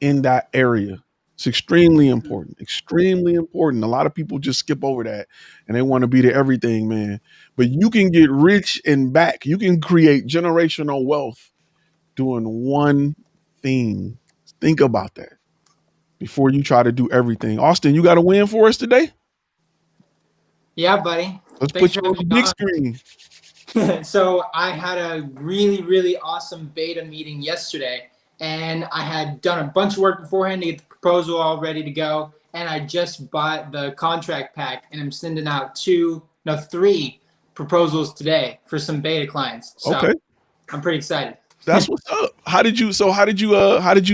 in that area. It's extremely important, extremely important. A lot of people just skip over that and they want to be to everything, man. But you can get rich and back. You can create generational wealth doing one thing. Think about that before you try to do everything. Austin, you got a win for us today? Yeah, buddy. Let's put you on the big screen. So I had a really, really awesome beta meeting yesterday, and I had done a bunch of work beforehand to get the proposal all ready to go. And I just bought the contract pack, and I'm sending out 3 proposals today for some beta clients. So okay. I'm pretty excited. That's what's up. How did you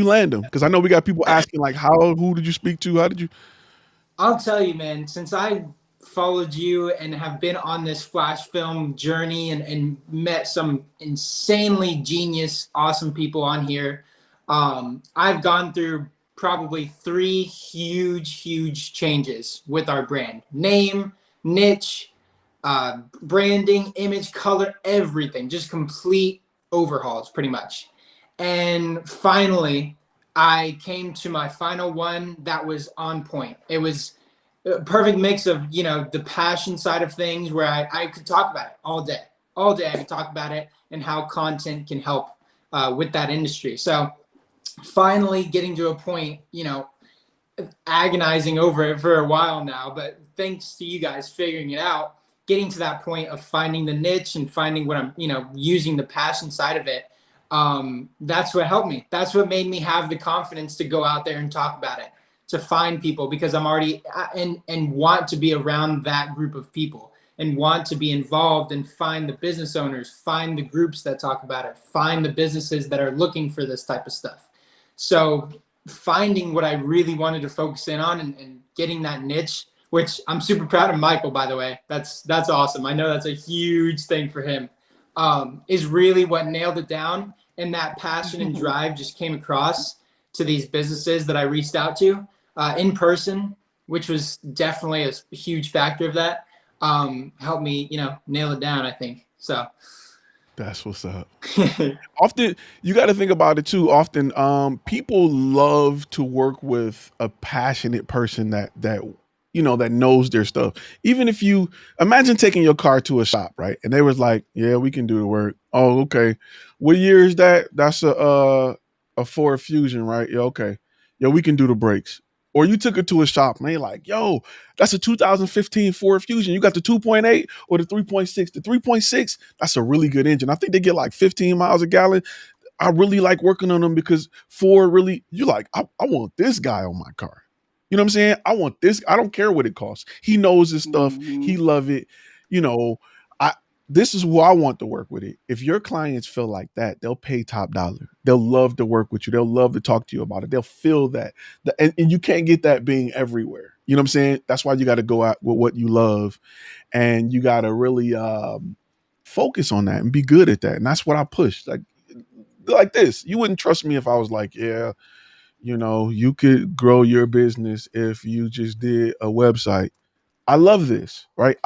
land them? Because I know we got people asking like, who did you speak to? How did you? I'll tell you, man, since I followed you and have been on this flash film journey and met some insanely genius, awesome people on here. I've gone through probably 3 huge changes with our brand: name, niche, branding, image, color, everything, just complete overhauls pretty much. And finally, I came to my final one that was on point. It was a perfect mix of, you know, the passion side of things where I could talk about it all day. All day I could talk about it and how content can help with that industry. So finally getting to a point, you know, agonizing over it for a while now, but thanks to you guys figuring it out, getting to that point of finding the niche and finding what I'm, you know, using the passion side of it. That's what helped me. That's what made me have the confidence to go out there and talk about it, to find people, because I'm already and want to be around that group of people and want to be involved and find the business owners, find the groups that talk about it, find the businesses that are looking for this type of stuff. So finding what I really wanted to focus in on and getting that niche, which I'm super proud of Michael, by the way. That's awesome. I know that's a huge thing for him, is really what nailed it down. And that passion and drive just came across to these businesses that I reached out to in person, which was definitely a huge factor of that. Helped me, you know, nail it down, I think. So That's what's up. Often you got to think about it too. Often, people love to work with a passionate person that you know that knows their stuff. Even if you imagine taking your car to a shop, right? And they was like, "Yeah, we can do the work." Oh, okay. What year is that? That's a Ford Fusion, right? Yeah, okay. Yeah, we can do the brakes. Or you took it to a shop and they like, "Yo, that's a 2015 Ford Fusion. You got the 2.8 or the 3.6? The 3.6, that's a really good engine. I think they get like 15 miles a gallon. I really like working on them because Ford really, you like, I want this guy on my car. You know what I'm saying? I want this. I don't care what it costs. He knows his stuff. He love it. You know, this is who I want to work with it. If your clients feel like that, they'll pay top dollar. They'll love to work with you. They'll love to talk to you about it. They'll feel that. And you can't get that being everywhere. You know what I'm saying? That's why you got to go out with what you love, and you got to really focus on that and be good at that. And that's what I push. Like this, you wouldn't trust me if I was like, yeah, you know, you could grow your business if you just did a website. I love this, right?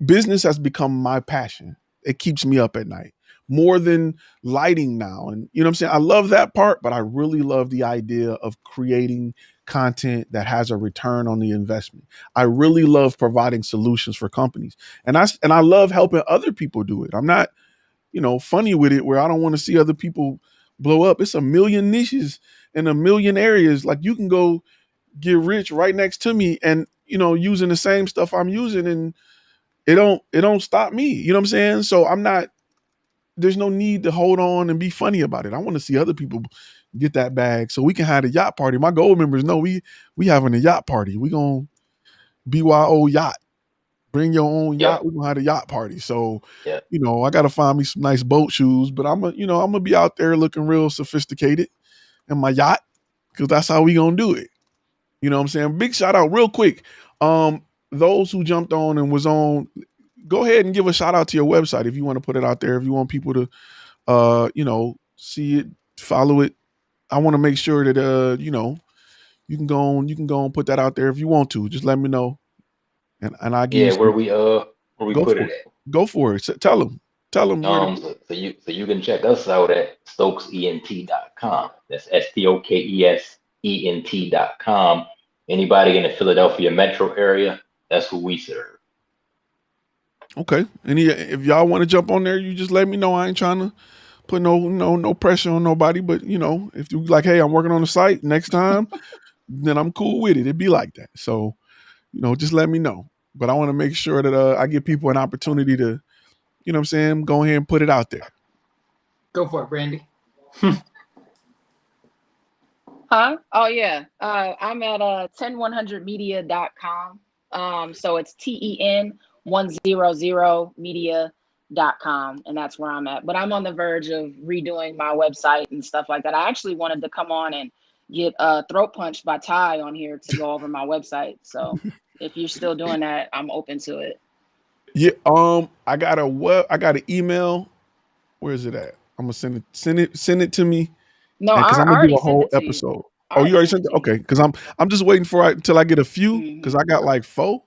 Business has become my passion. It keeps me up at night more than lighting now. And you know what I'm saying? I love that part, but I really love the idea of creating content that has a return on the investment. I really love providing solutions for companies. And I love helping other people do it. I'm not, you know, funny with it where I don't want to see other people blow up. It's a million niches in a million areas. Like you can go get rich right next to me and, you know, using the same stuff I'm using, and it don't stop me. You know what I'm saying? So there's no need to hold on and be funny about it. I want to see other people get that bag so we can have a yacht party. My gold members know we having a yacht party. We gonna BYO yacht. Bring your own yacht. We're gonna have a yacht party. So, you know, I gotta find me some nice boat shoes, but I'm gonna be out there looking real sophisticated in my yacht because that's how we gonna do it. You know what I'm saying? Big shout out real quick. Those who jumped on and was on, go ahead and give a shout out to your website if you want to put it out there. If you want people to, you know, see it, follow it. I want to make sure that, you know, you can go and put that out there if you want to. Just let me know, and I'll give you some. Where we Go put for it it. at. Go for it. So tell them where to. So you can check us out at stokesent.com. That's STOKESENT.com. Anybody in the Philadelphia metro area, that's who we serve. Okay. If y'all want to jump on there, you just let me know. I ain't trying to put no pressure on nobody. But you know, if you like, hey, I'm working on the site next time, then I'm cool with it. It'd be like that. So, you know, just let me know. But I want to make sure that I give people an opportunity to, you know what I'm saying, go ahead and put it out there. Go for it, Brandy. Huh? Oh yeah. I'm at 10100media.com. So it's TEN100media.com, and that's where I'm at. But I'm on the verge of redoing my website and stuff like that. I actually wanted to come on and get throat punched by Ty on here to go over my website. So If you're still doing that, I'm open to it. Yeah. I got an email. Where is it at? I'm gonna send it to me. No, And because I I'm gonna do already a sent whole it to you. episode. I Oh, you already already sent sent it it? to you. Okay. Because I'm just waiting till I get a few. Because I Mhm. got like 4,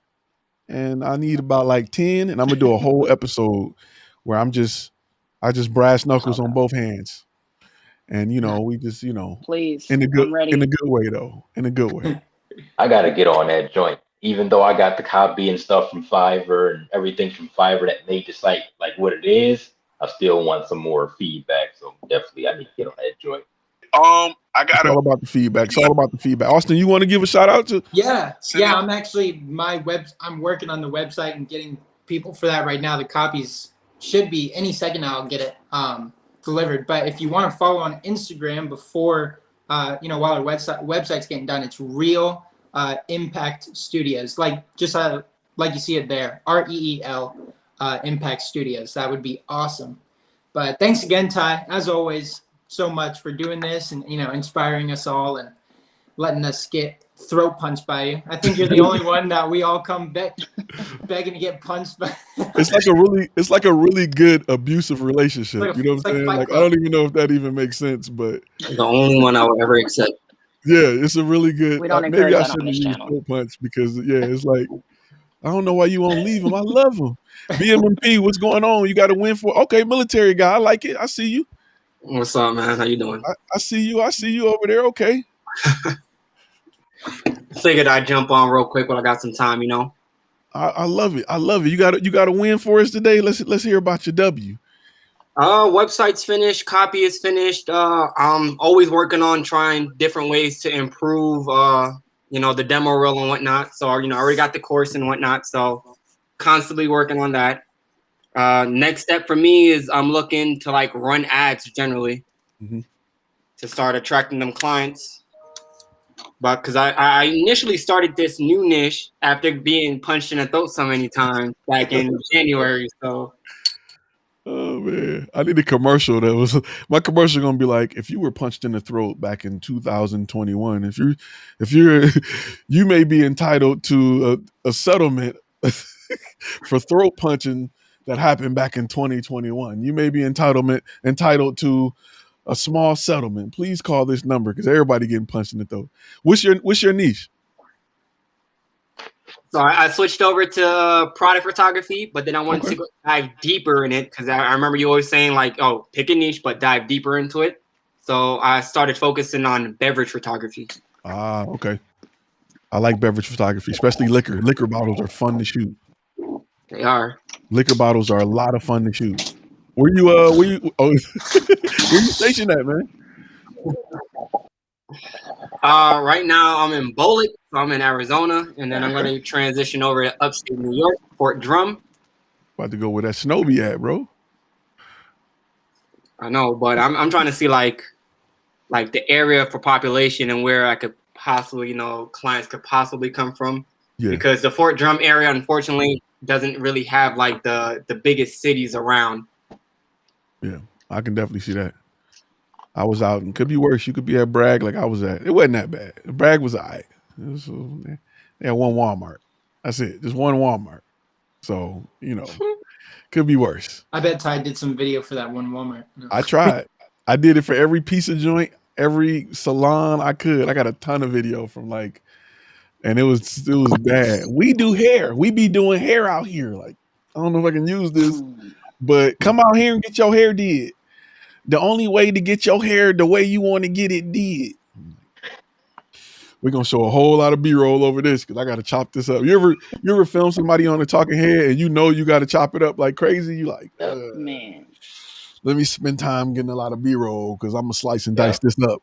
and I need about like 10, and I'm gonna do a whole episode where I just brass knuckles on Okay. both hands, and we just Please, in a I'm ready. good way though, in a good way. I gotta get on that joint. Even though I got the copy and stuff from Fiverr and everything from Fiverr that made the site like what it is, I still want some more feedback. So definitely I need to get on that joint. It's all about the feedback. It's all about the feedback. Austin, you want to give a shout out to? Yeah. I'm actually I'm working on the website and getting people for that right now. The copies should be any second now. I'll get it delivered. But if you want to follow on Instagram before while our website's getting done, it's Real Impact Studios. Like you see it there, REEL Impact Studios. That would be awesome. But thanks again, Ty, as always, so much for doing this and inspiring us all and letting us get throat punched by you. I think you're the only one that we all come begging to get punched by. It's like a really good abusive relationship. You know what I'm saying? Fight Like I Club. don't even know if that even makes sense, but The only one I would ever accept. yeah, it's a really good. We don't Maybe encourage I that on shouldn't this have used channel. throat punch because it's like I don't know why you won't leave him. I love him. BMMP, what's going on? You got to win for okay, military guy. I like it. I see you. What's up, man? How you doing? I see you. I see you over there. Okay. Figured I'd jump on real quick when I got some time, I love it. I love it. You got to win for us today. Let's hear about your W. Website's finished, copy is finished. I'm always working on trying different ways to improve the demo reel and whatnot. So, I already got the course and whatnot. So constantly working on that. Next step for me is I'm looking to like run ads generally to start attracting them clients. But because I initially started this new niche after being punched in the throat so many times back in January. So Oh man, I need a commercial that was my commercial gonna be like if you were punched in the throat back in 2021, if you're you may be entitled to a settlement for throat punching that happened back in 2021. You may be entitled to a small settlement. Please call this number because everybody getting punched in the throat. What's your niche? So I switched over to product photography, but then I wanted to dive deeper in it because I remember you always saying like, oh, pick a niche, but dive deeper into it. So I started focusing on beverage photography. Ah, okay. I like beverage photography, especially liquor. Liquor bottles are fun to shoot. They are. Liquor bottles are a lot of fun to shoot. Where you stationed at, man? Right now I'm in Bullock, so I'm in Arizona, and then I'm going to transition over to upstate New York, Fort Drum. About to go where that snow be at, bro. I know, but I'm trying to see like the area for population and where I could possibly, clients could possibly come from. Yeah. Because the Fort Drum area, unfortunately, doesn't really have like the biggest cities around. Yeah, I can definitely see that. I was out and could be worse. You could be at Bragg like I was at. It wasn't that bad. Bragg was all right. They had one Walmart. That's it. Just one Walmart. So, could be worse. I bet Ty did some video for that one Walmart. No. I tried. I did it for every pizza joint, every salon I could. I got a ton of video from and it was bad. We do hair. We be doing hair out here. Like, I don't know if I can use this, but come out here and get your hair did. The only way to get your hair the way you want to get it did. We're gonna show a whole lot of B-roll over this because I gotta chop this up. You ever film somebody on a talking head and you gotta chop it up like crazy? You like, man. Let me spend time getting a lot of B-roll because I'm gonna slice and dice this up.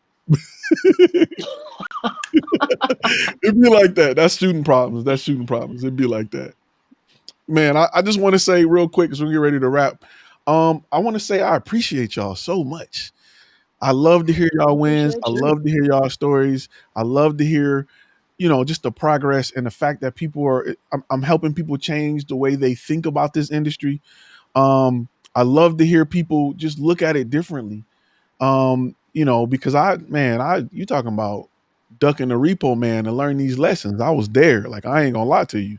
It'd be like that. That's shooting problems. It'd be like that. Man, I just want to say real quick as we get ready to wrap. I want to say I appreciate y'all so much. I love to hear y'all wins. I love to hear y'all stories. I love to hear, just the progress and the fact that I'm helping people change the way they think about this industry. I love to hear people just look at it differently. Because you talking about ducking the repo man to learn these lessons. I was there. Like, I ain't gonna lie to you.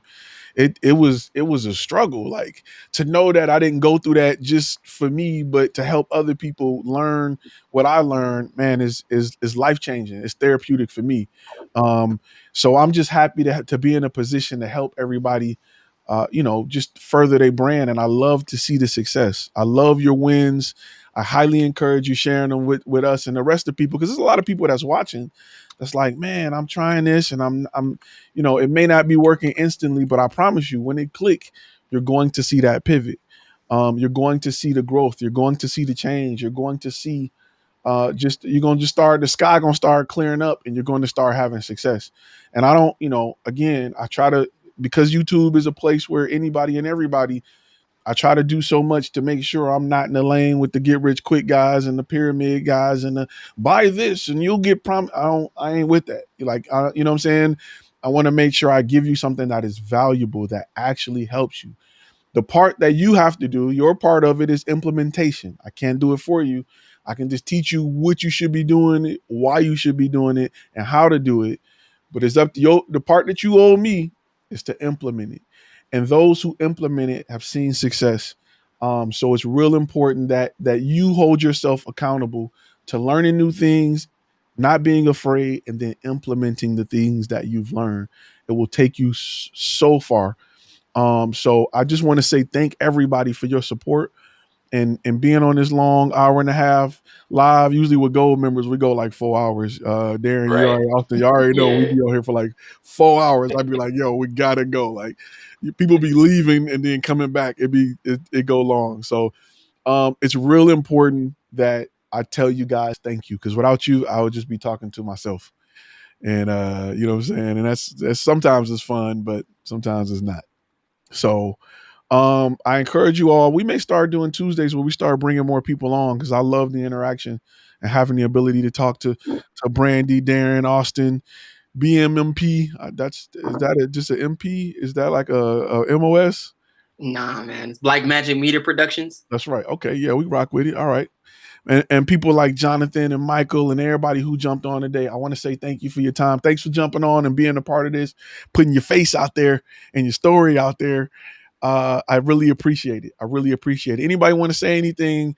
It was a struggle, like, to know that I didn't go through that just for me, but to help other people learn what I learned, man, is life changing. It's therapeutic for me. So I'm just happy to be in a position to help everybody, just further their brand. And I love to see the success. I love your wins. I highly encourage you sharing them with us and the rest of the people, because there's a lot of people that's watching that's like, man, I'm trying this and I'm it may not be working instantly, but I promise you, when it click, you're going to see that pivot. You're going to see the growth. You're going to see the change. You're going to see you're going to just start, the sky going to start clearing up and you're going to start having success. And I don't, again, I try to, because YouTube is a place where anybody and everybody, I try to do so much to make sure I'm not in the lane with the get rich quick guys and the pyramid guys and the buy this and you'll get I ain't with that. Like, you know what I'm saying? I want to make sure I give you something that is valuable, that actually helps you. The part that you have to do, your part of it, is implementation. I can't do it for you. I can just teach you what you should be doing, why you should be doing it, and how to do it. But it's up to you. The part that you owe me is to implement it. And those who implement it have seen success. So it's real important that you hold yourself accountable to learning new things, not being afraid, and then implementing the things that you've learned. It will take you so far. So I just want to say thank everybody for your support and being on this long hour and a half live. Usually with gold members, we go like 4 hours. Darren, Right. you already know we Yeah. be on here for like 4 hours. I'd be like, yo, we gotta go. Like, people be leaving and then coming back. It go long. So it's real important that I tell you guys thank you, because without you, I would just be talking to myself. And you know what I'm saying? And that's sometimes it's fun, but sometimes it's not. So I encourage you all. We may start doing Tuesdays where we start bringing more people on, because I love the interaction and having the ability to talk to Brandy, Darren, Austin, BMMP. Is that just an MP? Is that like a MOS? Nah, man. It's Black Magic Media Productions. That's right. Okay, yeah, we rock with it. All right. And people like Jonathan and Michael and everybody who jumped on today, I want to say thank you for your time. Thanks for jumping on and being a part of this, putting your face out there and your story out there. I really appreciate it. I really appreciate it. Anybody want to say anything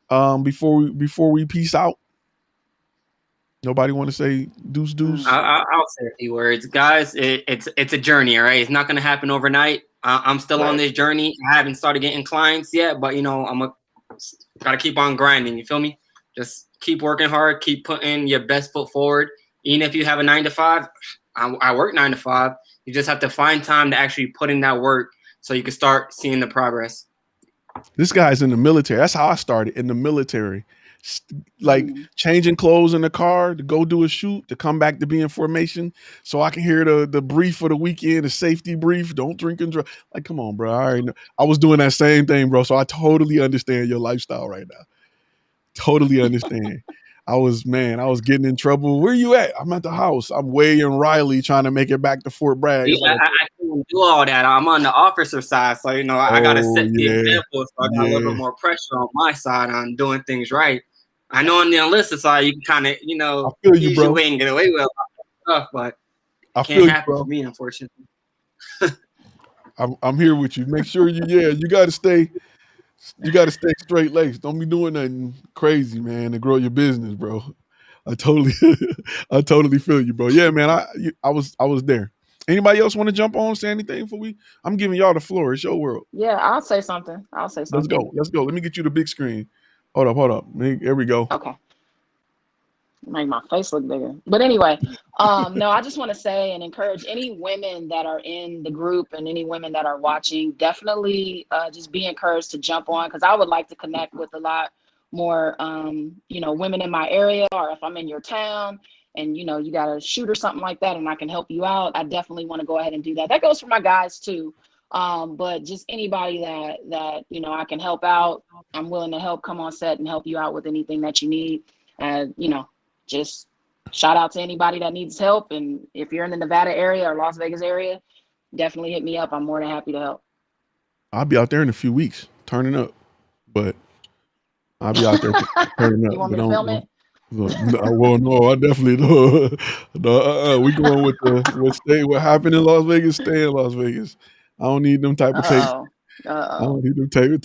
before we peace out? Nobody want to say deuce? I'll say a few words, guys. It's a journey, all right. It's not gonna happen overnight. I'm still on this journey. I haven't started getting clients yet, but gotta keep on grinding. You feel me? Just keep working hard. Keep putting your best foot forward. Even if you have a 9 to 5, I work 9 to 5. You just have to find time to actually put in that work so you can start seeing the progress. This guy's in the military. That's how I started, in the military. Like changing clothes in the car to go do a shoot, to come back to be in formation so I can hear the brief for the weekend, the safety brief. Don't drink and drive. Like, come on, bro. I already know. I was doing that same thing, bro. So I totally understand your lifestyle right now. Totally understand. I was getting in trouble. Where you at? I'm at the house. I'm way in Riley trying to make it back to Fort Bragg. I can't do all that. I'm on the officer side, so I gotta set the example. So I got a little bit more pressure on my side on doing things right. I know on the enlisted side, you can kind of, I feel you, ease bro. your way and get away with a lot of stuff, but I can't happen for me, unfortunately. I'm here with you. Make sure you gotta stay straight laced. Don't be doing nothing crazy, man, to grow your business, bro. I totally feel you, bro. Yeah, man. I was there. Anybody else want to jump on, say anything before I'm giving y'all the floor. It's your world. Yeah, I'll say something. Let's go. Let me get you the big screen. Hold up. Here we go. Okay. Make my face look bigger. But anyway, no, I just want to say and encourage any women that are in the group and any women that are watching, definitely just be encouraged to jump on, because I would like to connect with a lot more, women in my area, or if I'm in your town and, you got a shoot or something like that and I can help you out, I definitely want to go ahead and do that. That goes for my guys too. But just anybody that, I can help out, I'm willing to help come on set and help you out with anything that you need. Just shout out to anybody that needs help. And if you're in the Nevada area or Las Vegas area, definitely hit me up. I'm more than happy to help. I'll be out there in a few weeks turning up, but I'll be out there turning up. You want me to film it? Well, no, I definitely no. No, we going with what happened in Las Vegas. Stay in Las Vegas. I don't need them type of tape. Uh-oh. I Uh-oh. don't need them tape.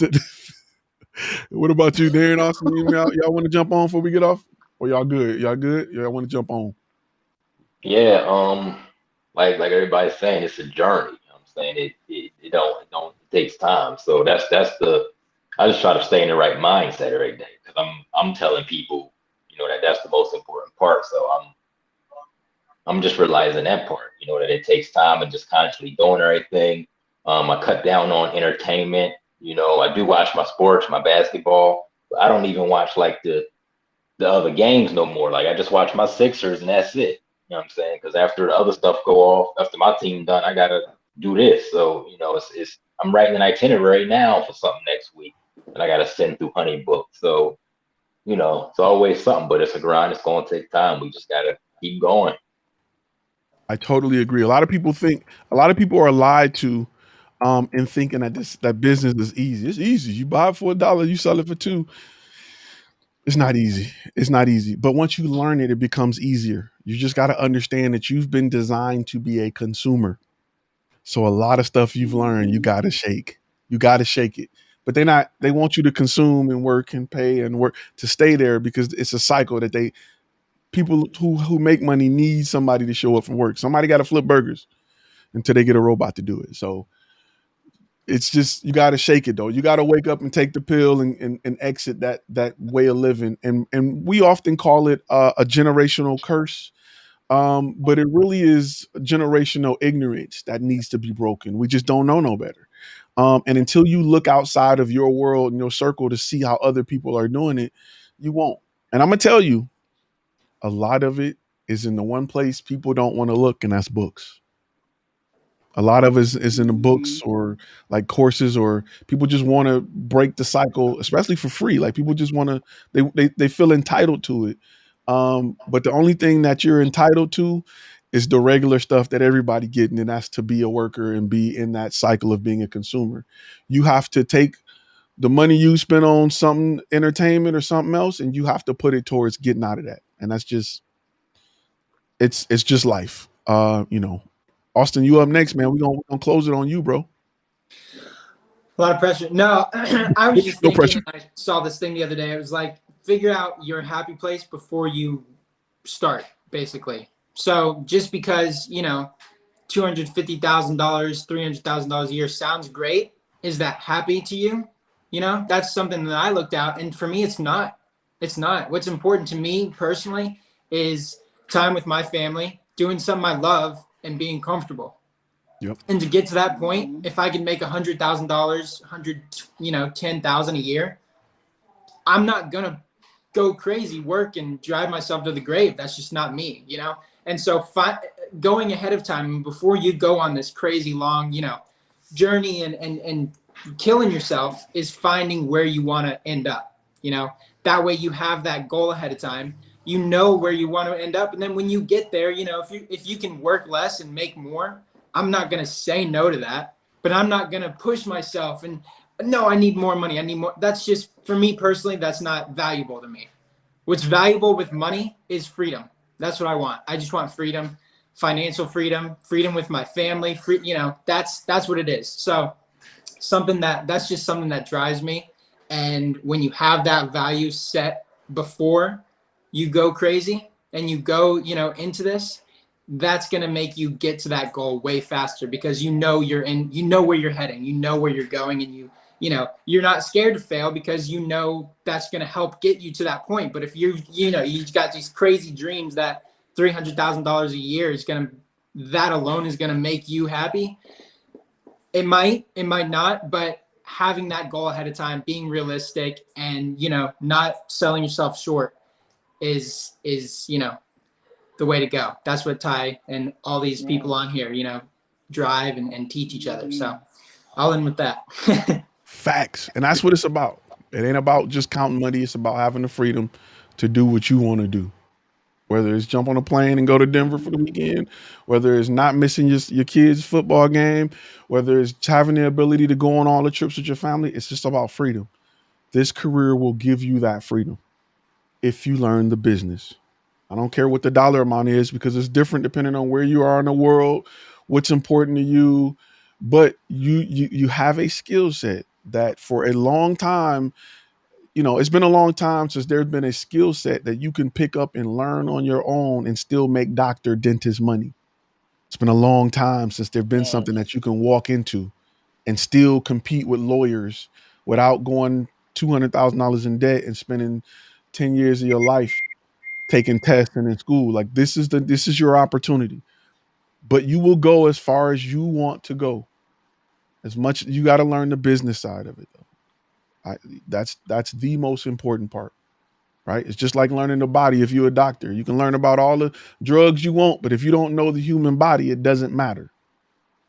What about you, Darren, Austin? Y'all want to jump on before we get off? Or y'all good? Y'all good? Y'all want to jump on? Yeah, like everybody's saying, it's a journey. You know what I'm saying? It takes time. So that's the I just try to stay in the right mindset every day because I'm telling people, that's the most important part. So I'm just realizing that part, that it takes time and just constantly doing everything. I cut down on entertainment. I do watch my sports, my basketball, but I don't even watch like the other games no more. Like I just watch my Sixers and that's it. You know what I'm saying? Because after the other stuff go off, after my team done, I gotta do this. So it's I'm writing an itinerary now for something next week, and I gotta send through HoneyBook. So it's always something, but it's a grind. It's gonna take time. We just gotta keep going. I totally agree. A lot of people are lied to in thinking that business is easy. It's easy. You buy it for $1, you sell it for $2. It's not easy. It's not easy. But once you learn it, it becomes easier. You just got to understand that you've been designed to be a consumer. So a lot of stuff you've learned, you got to shake. You got to shake it. But they want you to consume and work and pay and work to stay there because it's a cycle that people who make money need somebody to show up for work. Somebody got to flip burgers until they get a robot to do it. So it's just, you got to shake it though. You got to wake up and take the pill and exit that way of living. And we often call it a generational curse. But it really is generational ignorance that needs to be broken. We just don't know no better. And until you look outside of your world and your circle to see how other people are doing it, you won't. And I'm gonna tell you, a lot of it is in the one place people don't want to look, and that's books. A lot of it is in the books or like courses, or people just want to break the cycle, especially for free. Like people just want to, they feel entitled to it. But the only thing that you're entitled to is the regular stuff that everybody getting, and that's to be a worker and be in that cycle of being a consumer. You have to take the money you spend on something entertainment or something else, and you have to put it towards getting out of that. And that's just, it's just life. Austin, you up next, man. We're gonna close it on you, bro. A lot of pressure. No, I was just No thinking pressure. when I saw this thing the other day. It was like, figure out your happy place before you start, basically. So just because, $250,000, $300,000 a year sounds great, is that happy to you? That's something that I looked at. And for me, it's not. It's not. What's important to me personally is time with my family, doing something I love, and being comfortable. Yep. And to get to that point, if I can make $100,000, $10,000 a year, I'm not gonna go crazy, work and drive myself to the grave. That's just not me, And so going ahead of time before you go on this crazy long, journey and killing yourself is finding where you want to end up. That way you have that goal ahead of time. You know where you want to end up, and then when you get there, if you can work less and make more, I'm not going to say no to that, but I'm not going to push myself and no, I need more money. I need more. That's just, for me personally, that's not valuable to me. What's valuable with money is freedom. That's what I want. I just want freedom, financial freedom, freedom with my family. That's what it is. So that's just something that drives me. And when you have that value set before you go crazy and you go, into this, that's going to make you get to that goal way faster because you're where you're heading, where you're going, and you're not scared to fail because that's going to help get you to that point. But if you've got these crazy dreams that $300,000 a year that alone is going to make you happy, it might not, but having that goal ahead of time, being realistic and, not selling yourself short is the way to go. That's what Ty and all these people on here, drive and teach each other. So I'll end with that. Facts. And that's what it's about. It ain't about just counting money. It's about having the freedom to do what you want to do. Whether it's jump on a plane and go to Denver for the weekend, whether it's not missing your kids' football game, whether it's having the ability to go on all the trips with your family, it's just about freedom. This career will give you that freedom. if you learn the business. I don't care what the dollar amount is because it's different depending on where you are in the world, what's important to you. But you have a skill set that for a long time, it's been a long time since there's been a skill set that you can pick up and learn on your own and still make doctor, dentist money. It's been a long time since there's been something that you can walk into and still compete with lawyers without going $200,000 in debt and spending 10 years of your life taking tests and in school. Like this is your opportunity. But you will go as far as you want to go. As much you got to learn the business side of it though. That's the most important part. Right? It's just like learning the body. If you're a doctor, you can learn about all the drugs you want, but if you don't know the human body, it doesn't matter.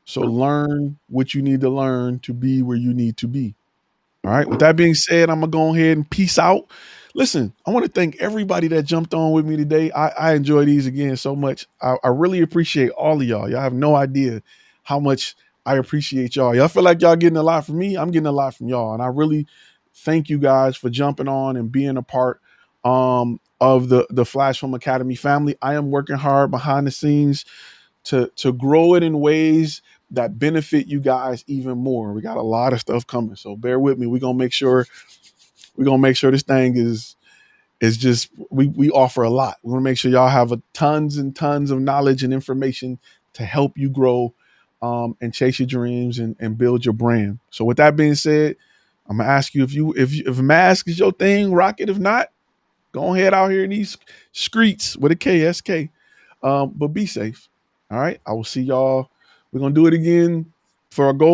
So learn what you need to learn to be where you need to be. All right. With that being said, I'm gonna go ahead and peace out. Listen, I want to thank everybody that jumped on with me today. I enjoy these again so much. I really appreciate all of y'all. Y'all have no idea how much I appreciate y'all. Y'all feel like y'all getting a lot from me. I'm getting a lot from y'all. And I really thank you guys for jumping on and being a part of the FlashFilm Academy family. I am working hard behind the scenes to grow it in ways that benefit you guys even more. We got a lot of stuff coming, so bear with me. We're gonna make sure this thing is just we offer a lot. We want to make sure y'all have tons and tons of knowledge and information to help you grow and chase your dreams and build your brand. So with that being said, I'm gonna ask you if mask is your thing, rock it. If not, go ahead out here in these streets with a KSK. But be safe. All right. I will see y'all. We're gonna do it again for our goal.